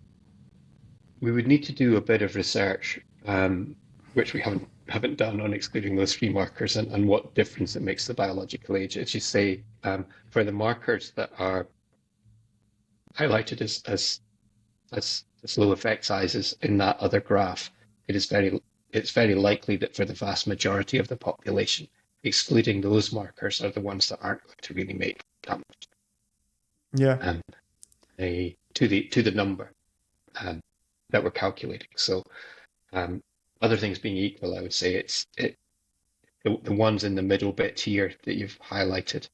would need to do a bit of research, which we haven't done on excluding those three markers and what difference it makes to the biological age. As you say, for the markers that are highlighted as low effect sizes in that other graph, it is very it's very likely that for the vast majority of the population, excluding those markers are the ones that aren't going to really make that much Yeah. to the number that we're calculating. So other things being equal, I would say the ones in the middle bit here that you've highlighted,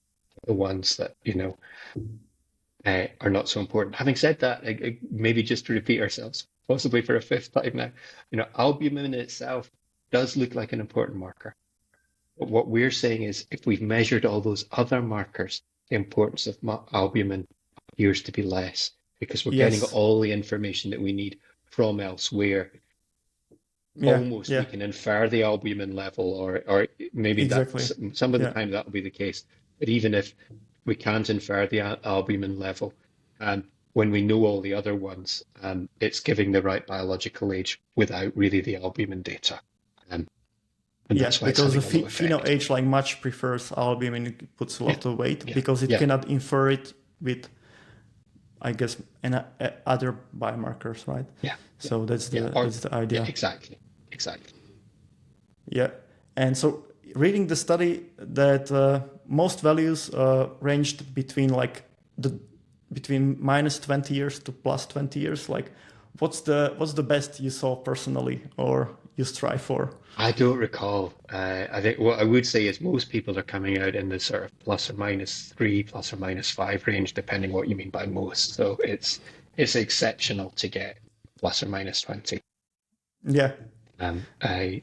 the ones that are not so important. Having said that, maybe just to repeat ourselves, possibly for a fifth time now, albumin itself does look like an important marker. But what we're saying is if we've measured all those other markers, the importance of albumin appears to be less because we're getting Yes. all the information that we need from elsewhere. Yeah. Almost Yeah. we can infer the albumin level, or maybe Exactly. some of the Yeah. time that will be the case. But even if we can't infer the albumin level, when we know all the other ones, it's giving the right biological age without really the albumin data. And Yeah, that's why it's because the having a low effect. PhenoAge like much prefers albumin, it puts a Yeah, lot of weight yeah, because it yeah, cannot infer it with, I guess, other biomarkers, right? yeah, yeah, So that's yeah. the Yeah, idea. exactly, exactly. Yeah, and so reading the study that most values ranged between like between -20 years to +20 years. Like, what's the best you saw personally or you strive for? I don't recall. I think what I would say is most people are coming out in the sort of ±3, ±5 range, depending what you mean by most. So it's exceptional to get ±20. Yeah. I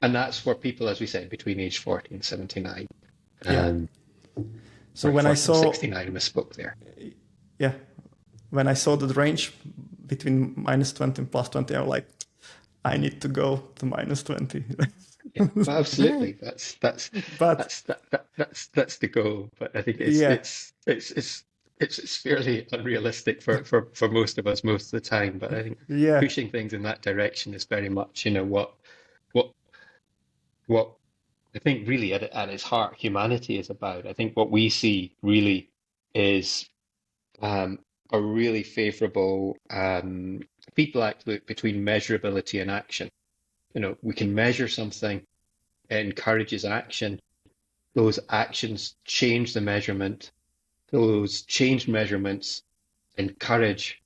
and that's for people, as we said, between age 40 and 79. Yeah. Um, So or when I 40 and saw, 69, I misspoke there. yeah, when I saw the range between -20 and +20, I was like, I need to go to -20. Yeah, well, absolutely. But That's the goal. But I think yeah, it's fairly unrealistic for most of us most of the time. But I think yeah, pushing things in that direction is very much, what what I think really at its heart humanity is about. I think what we see really is um, a really favorable feedback loop between measurability and action. We can measure something, it encourages action. Those actions change the measurement. Those changed measurements encourage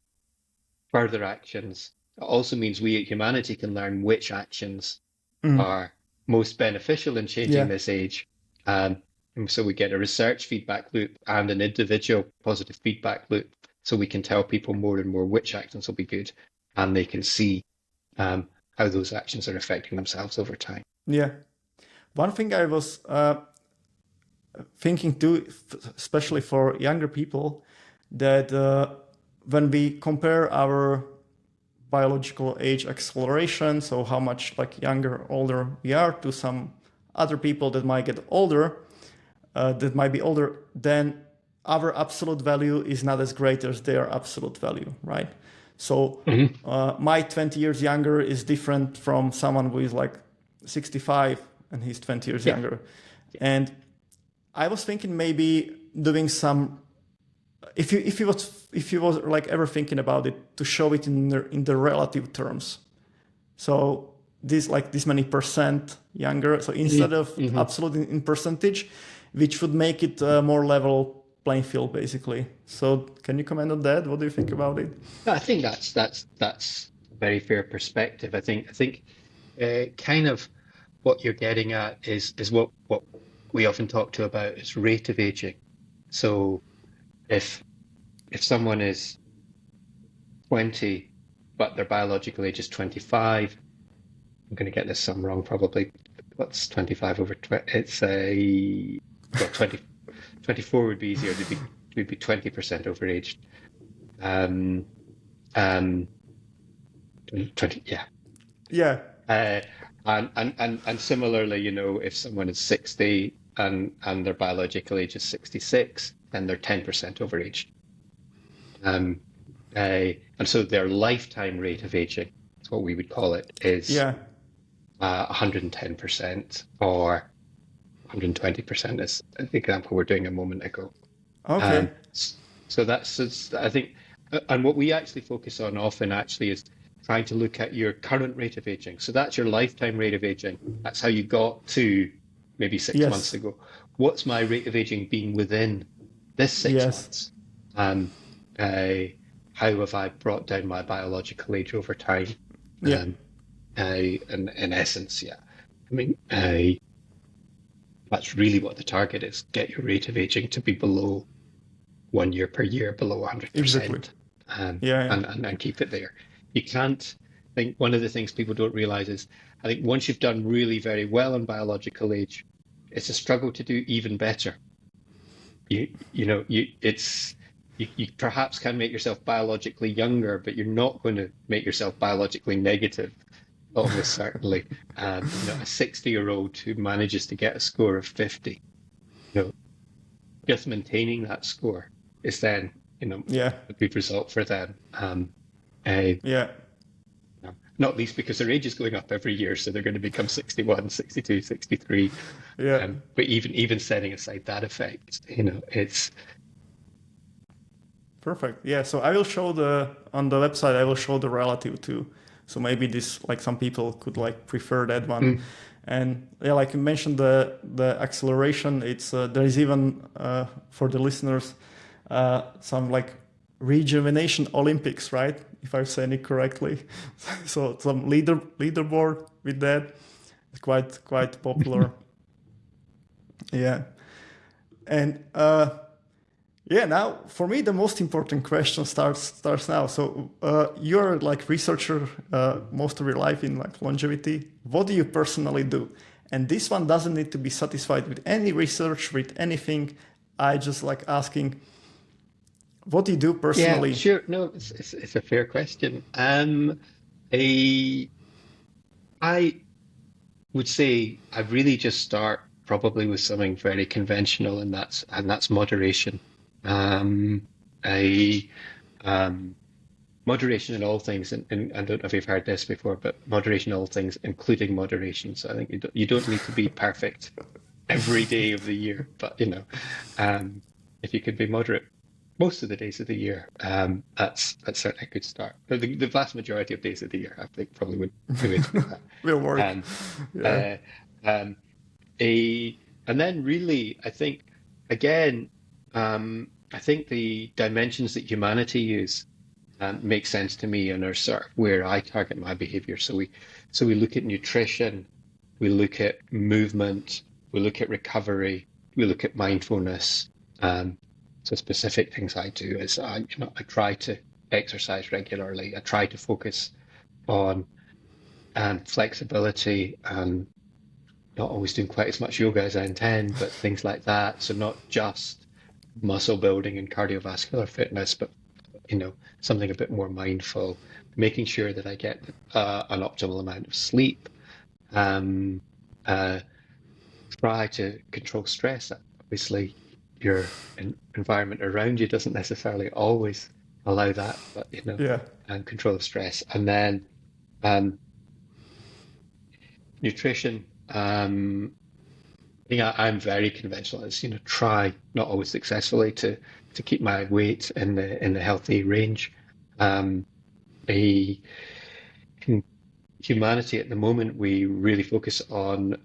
further actions. It also means we at humanity can learn which actions mm, are most beneficial in changing yeah, this age. And so we get a research feedback loop and an individual positive feedback loop. So we can tell people more and more which actions will be good, and they can see how those actions are affecting themselves over time. yeah. One thing I was thinking too, especially for younger people, that when we compare our biological age acceleration, so how much like younger, older we are to some other people that might get older, then our absolute value is not as great as their absolute value, right? So Mhm. my 20 years younger is different from someone who is like 65 and he's 20 years Yeah, younger. yeah. And I was thinking maybe doing some, if you was like ever thinking about it, to show it in the relative terms. So this many percent younger. So instead Mhm. of Mhm. absolute in percentage, which would make it a more level playing field, basically. So can you comment on that? What do you think about it? I think that's a very fair perspective. I think kind of what you're getting at is what we often talk to about is rate of aging. So if if someone is 20 but their biological age is 25, I'm going to get this sum wrong probably. What's 25 over 20? It's a well 20 24 would be easier. They'd be 20% overaged. Um, um, 20, yeah. Yeah, Uh, and similarly, if someone is 60 and their biological age is 66, then they're 10% overaged. Um, and so their lifetime rate of aging, is what we would call it, is yeah. 110% or 120% is the example we're doing a moment ago. Okay. Um, so I think, and what we actually focus on often actually is trying to look at your current rate of aging. So that's your lifetime rate of aging. That's how you got to maybe 6 months Yes. ago. What's my rate of aging been within this six Yes. months? Um, how have I brought down my biological age over time? Yeah. In essence, yeah. I mean, that's really what the target is. Get your rate of aging to be below 1 year per year, below Exactly. 100%, Yeah. Yeah. and keep it there. You can't. I think one of the things people don't realize is, I think once you've done really very well on biological age, it's a struggle to do even better. You perhaps can make yourself biologically younger, but you're not going to make yourself biologically negative. Almost certainly, a 60-year-old who manages to get a score of 50, just maintaining that score is then, Yeah. a good result for them. Uh, Yeah. Not least because their age is going up every year, so they're going to become 61, 62, 63. Yeah. But even setting aside that effect, it's Perfect. Yeah. So I will show on the website, I will show the relative too. So maybe this, like some people could like prefer that one. mm, And yeah, like you mentioned, the acceleration, it's there is even for the listeners some like rejuvenation Olympics, right? If I'm saying it correctly. So some leaderboard with that. It's quite popular. Yeah. And yeah, now for me the most important question starts now. So you're like researcher most of your life in like longevity. What do you personally do? And this one doesn't need to be satisfied with any research, with anything. I just like asking, what do you do yeah, personally? sure. No, it's a fair question. A I would say I really just start probably with something very conventional, and that's moderation. Um, I Moderation in all things, and I don't know if you've heard this before, but moderation in all things, including moderation. So I think you don't need to be perfect every day of the year, but if you could be moderate most of the days of the year, that's certainly a good start. But the vast majority of days of the year, I think, probably would be way to put that. Will work. Um, Yeah. uh, um, a and then really, I think again, I think the dimensions that humanity use make sense to me and are sort of where I target my behavior. So we look at nutrition, we look at movement, we look at recovery, we look at mindfulness. So specific things I do is I try to exercise regularly. I try to focus on flexibility and not always doing quite as much yoga as I intend, but things like that. So not just muscle building and cardiovascular fitness, but something a bit more mindful, making sure that I get an optimal amount of sleep, um, uh, try to control stress. Obviously, your environment around you doesn't necessarily always allow that, but Yeah. and control of stress. And then um, nutrition. I'm very conventional. It's try not always successfully to keep my weight in the healthy range. Um, a Humanity at the moment, we really focus on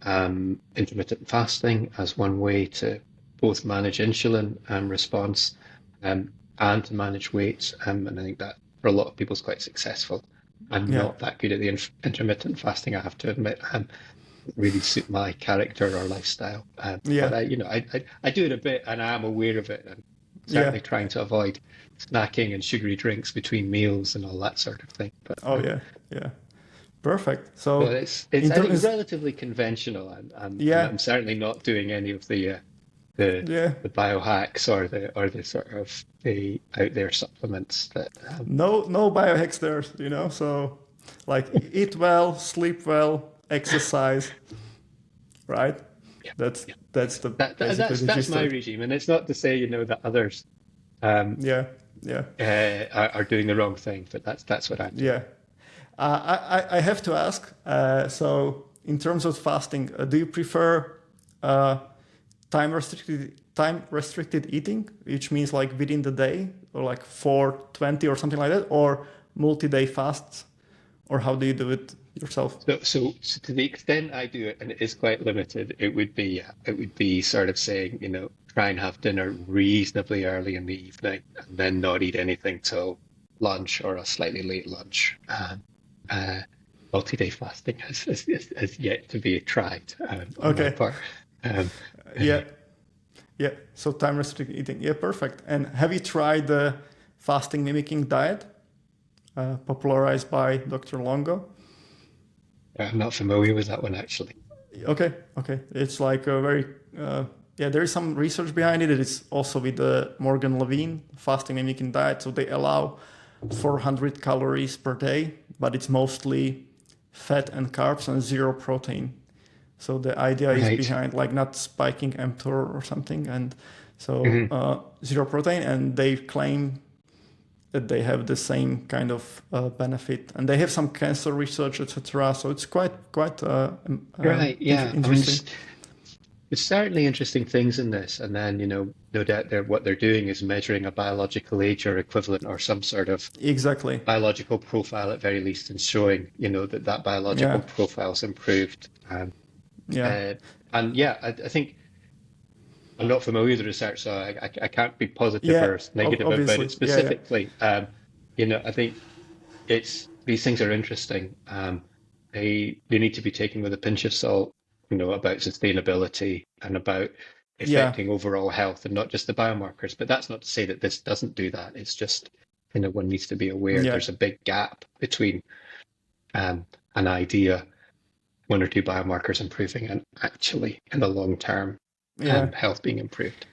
intermittent fasting as one way to both manage insulin response and to manage weight. And I think that for a lot of people is quite successful. I'm Yeah. not that good at the intermittent fasting, I have to admit. Really suit my character or lifestyle. Yeah. But I do it a bit, and I am aware of it, and Yeah. certainly trying to avoid snacking and sugary drinks between meals and all that sort of thing. But Oh yeah. Yeah. Perfect. so So it's in I think terms, relatively conventional, and yeah. I'm certainly not doing any of the Yeah. the biohacks or the sort of the out there supplements that No biohacks there, So like eat well, sleep well, exercise, right? yeah, That's yeah. that's the basically That's the that's gist my of it. regime, and it's not to say that others um, Yeah. Yeah. are doing the wrong thing, but that's what I'm doing. Yeah. I have to ask. So in terms of fasting, do you prefer uh, time restricted eating, which means like within the day, or like 420 or something like that, or multi-day fasts? or how do you do it yourself? So to the extent I do it, and it is quite limited, it would be sort of saying, try and have dinner reasonably early in the evening, and then not eat anything till lunch or a slightly late lunch. Uh, multi-day fasting has yet to be tried on my Okay. part. Um, Yeah. Yeah. So time restricted eating. Yeah, perfect. And have you tried the fasting mimicking diet popularized by Dr. Longo? I'm not familiar with that one actually. Okay. Okay. It's like a very yeah. There is some research behind it. It is also with the Morgan Levine fasting mimicking diet. So they allow 400 calories per day, but it's mostly fat and carbs and zero protein. So the idea is Right. behind like not spiking mTOR or something, and so Hmm. zero protein, and they claim that they have the same kind of benefit, and they have some cancer research, etc. So it's quite Right. Yeah. I mean, interesting. there's certainly interesting things in this, and then no doubt what they're doing is measuring a biological age or equivalent or some sort of Exactly. biological profile at very least, and showing that biological Yeah. profile's improved. Yeah. Uh, and yeah, I think I'm not familiar with the research, so I can't be positive Yeah. or negative about Obviously. it Yeah. Yeah. specifically. I think these things are interesting. They need to be taken with a pinch of salt, about sustainability and about Yeah. affecting overall health and not just the biomarkers. But that's not to say that this doesn't do that. It's just, one needs to be aware Yeah. there's a big gap between an idea, one or two biomarkers improving, and actually in the long term, Yeah. health being improved.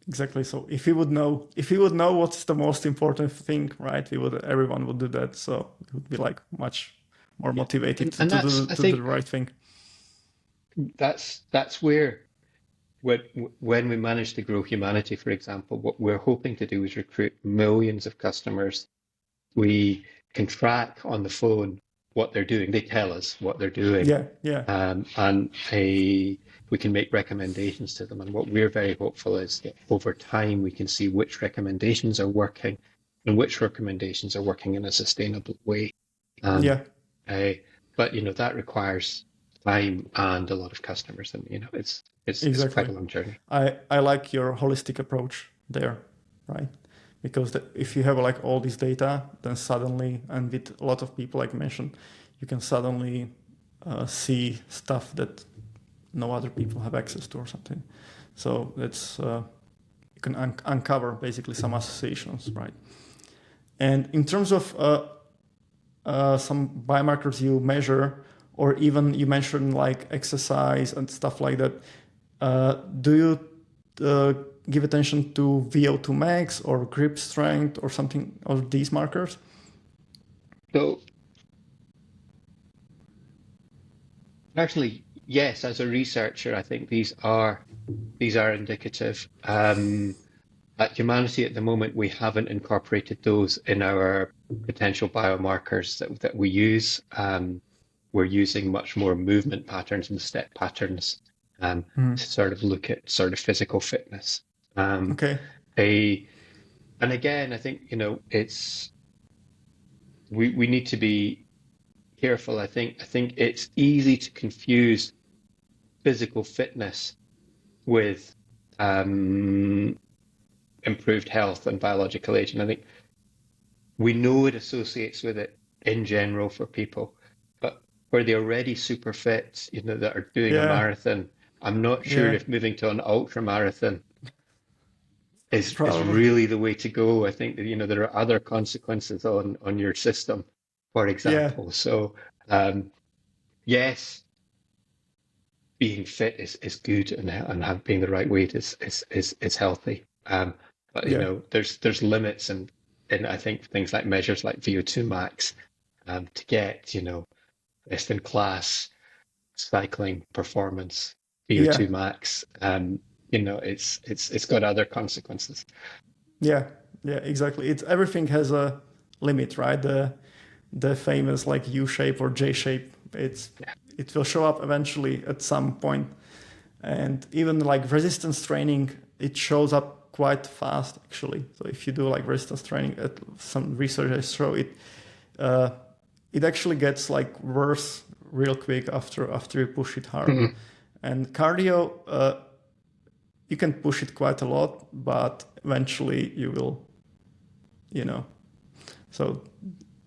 Exactly. So if we would know what's the most important thing, right? Everyone would do that. So it would be like much more Yeah, motivated and that's I to do the think right thing. that's where when when we manage to grow humanity, for example, what we're hoping to do is recruit millions of customers. We can track on the phone what they're doing. They tell us what they're doing, Yeah. Yeah. and we can make recommendations to them. And what we're very hopeful is that over time we can see which recommendations are working and which recommendations are working in a sustainable way. Um, Yeah. uh, but that requires time and a lot of customers, and it's quite Exactly. a long journey. I like your holistic approach there, right? Because if you have like all this data, then suddenly, and with a lot of people, like mentioned, you can suddenly see stuff that no other people have access to or something. So that's you can uncover basically some associations, right? And in terms of some biomarkers you measure, or even you mentioned like exercise and stuff like that, do you give attention to VO2 max or grip strength or something of these markers? So personally, yes, as a researcher, I think these are indicative. At Humanity at the moment, we haven't incorporated those in our potential biomarkers that we use. We're using much more movement patterns and step patterns Mm. to sort of look at sort of physical fitness. Um, Okay. a, and again, I think, it's we need to be careful. I think it's easy to confuse physical fitness with um, improved health and biological age. And I think we know it associates with it in general for people, but where they're already super fit, that are doing a Yeah. marathon, I'm not sure Yeah. if moving to an ultra marathon is Probably. really the way to go. I think that, there are other consequences on your system, for Yeah. example. So, yes, being fit is good, and being the right weight is healthy. But Yeah. there's limits, and I think things like measures like VO2 max, to get best in class cycling performance, Yeah. VO2 max, it's got other consequences. Yeah. Yeah. Exactly. It's everything has a limit, right? The famous like U shape or J shape. Yeah. It will show up eventually at some point. And even like resistance training, it shows up quite fast actually. So if you do like resistance training, some researchers show it, uh, it actually gets like worse real quick after you push it hard. Mhm. And cardio, you can push it quite a lot, but eventually you will, So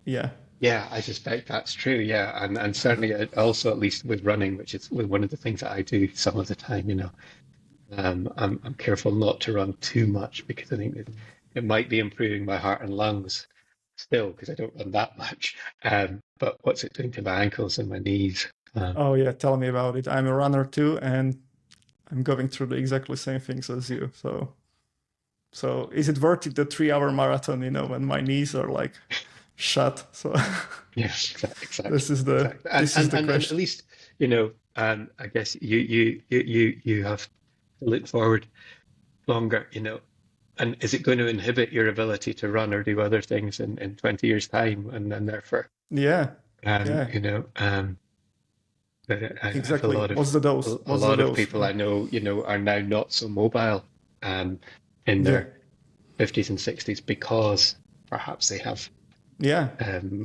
yeah. Yeah, I suspect that's true. Yeah, and certainly also at least with running, which is one of the things that I do some of the time. I'm careful not to run too much because I think it might be improving my heart and lungs still because I don't run that much. But what's it doing to my ankles and my knees? Oh yeah, tell me about it. I'm a runner too, and I'm going through the exactly same things as you. So is it worth it, the 3 hour marathon, when my knees are like shut? So Yeah, exactly, this is the exactly. And at question. least, I guess you have to look forward longer, and is it going to inhibit your ability to run or do other things in 20 years' time? And then therefore, Yeah, um, yeah, you know, um, but I have exactly. What's the dose? a What's the lot of dose? people I know, are now not so mobile, in Yeah, their 50s and 60s because perhaps they have yeah,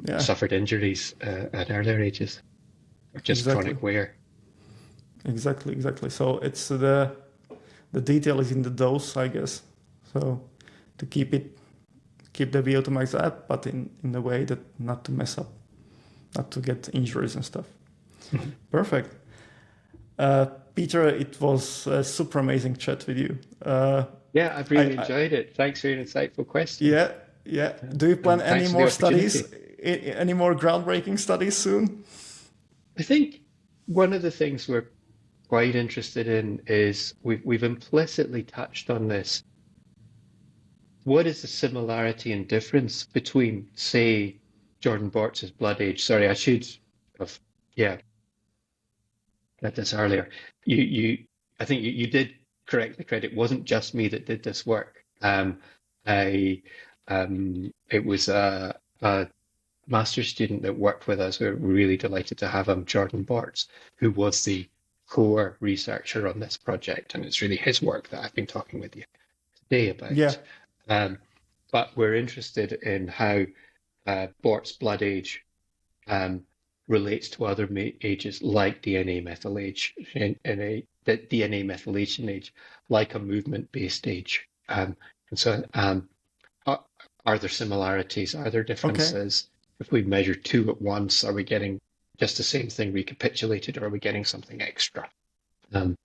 yeah, suffered injuries at earlier ages or just exactly, chronic wear. exactly. So it's the detail is in the dose, I guess. So to keep the VO2 max up, but in a way that not to mess up, not to get injuries and stuff. Mhm. Perfect. Peter, it was a super amazing chat with you. Yeah, I've really I enjoyed it. Thanks for your insightful questions. Yeah, yeah. Do you plan And any thanks for the more studies, opportunity. any more groundbreaking studies soon? I think one of the things we're quite interested in is we've implicitly touched on this. What is the similarity and difference between, say, Jordan Bortz's Blood Age? Sorry, I should have, yeah, said this earlier. I think you did correctly credit. It wasn't just me that did this work. It was a master's student that worked with us. We're really delighted to have him, Jordan Bortz, who was the core researcher on this project. And it's really his work that I've been talking with you today Yeah, about. Um, but we're interested in how Bort's blood age um, relates to other ages like DNA methyl age, the DNA methylation age, like a movement-based age. And so are, are there similarities? Are there okay. differences? If we measure two at once, are we getting just the same thing recapitulated, or are we getting something extra? Um,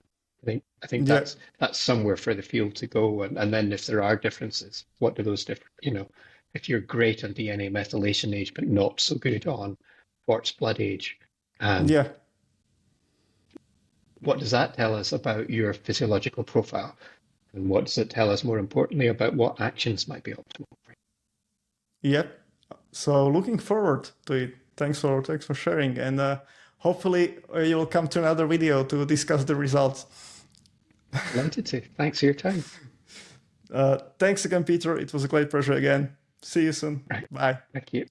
I think Yeah, that's somewhere for the field to go. And then if there are differences, what do those different, if you're great on DNA methylation age, but not so good on Bort's blood age, um, yeah, what does that tell us about your physiological profile? And what does it tell us more importantly about what actions might be optimal? yeah. So looking forward to it. Thanks for sharing, and hopefully you'll come to another video to discuss the results. Delighted to. Thanks for your time. Thanks again, Peter. It was a great pleasure again. See you soon. Right. Bye. Thank you.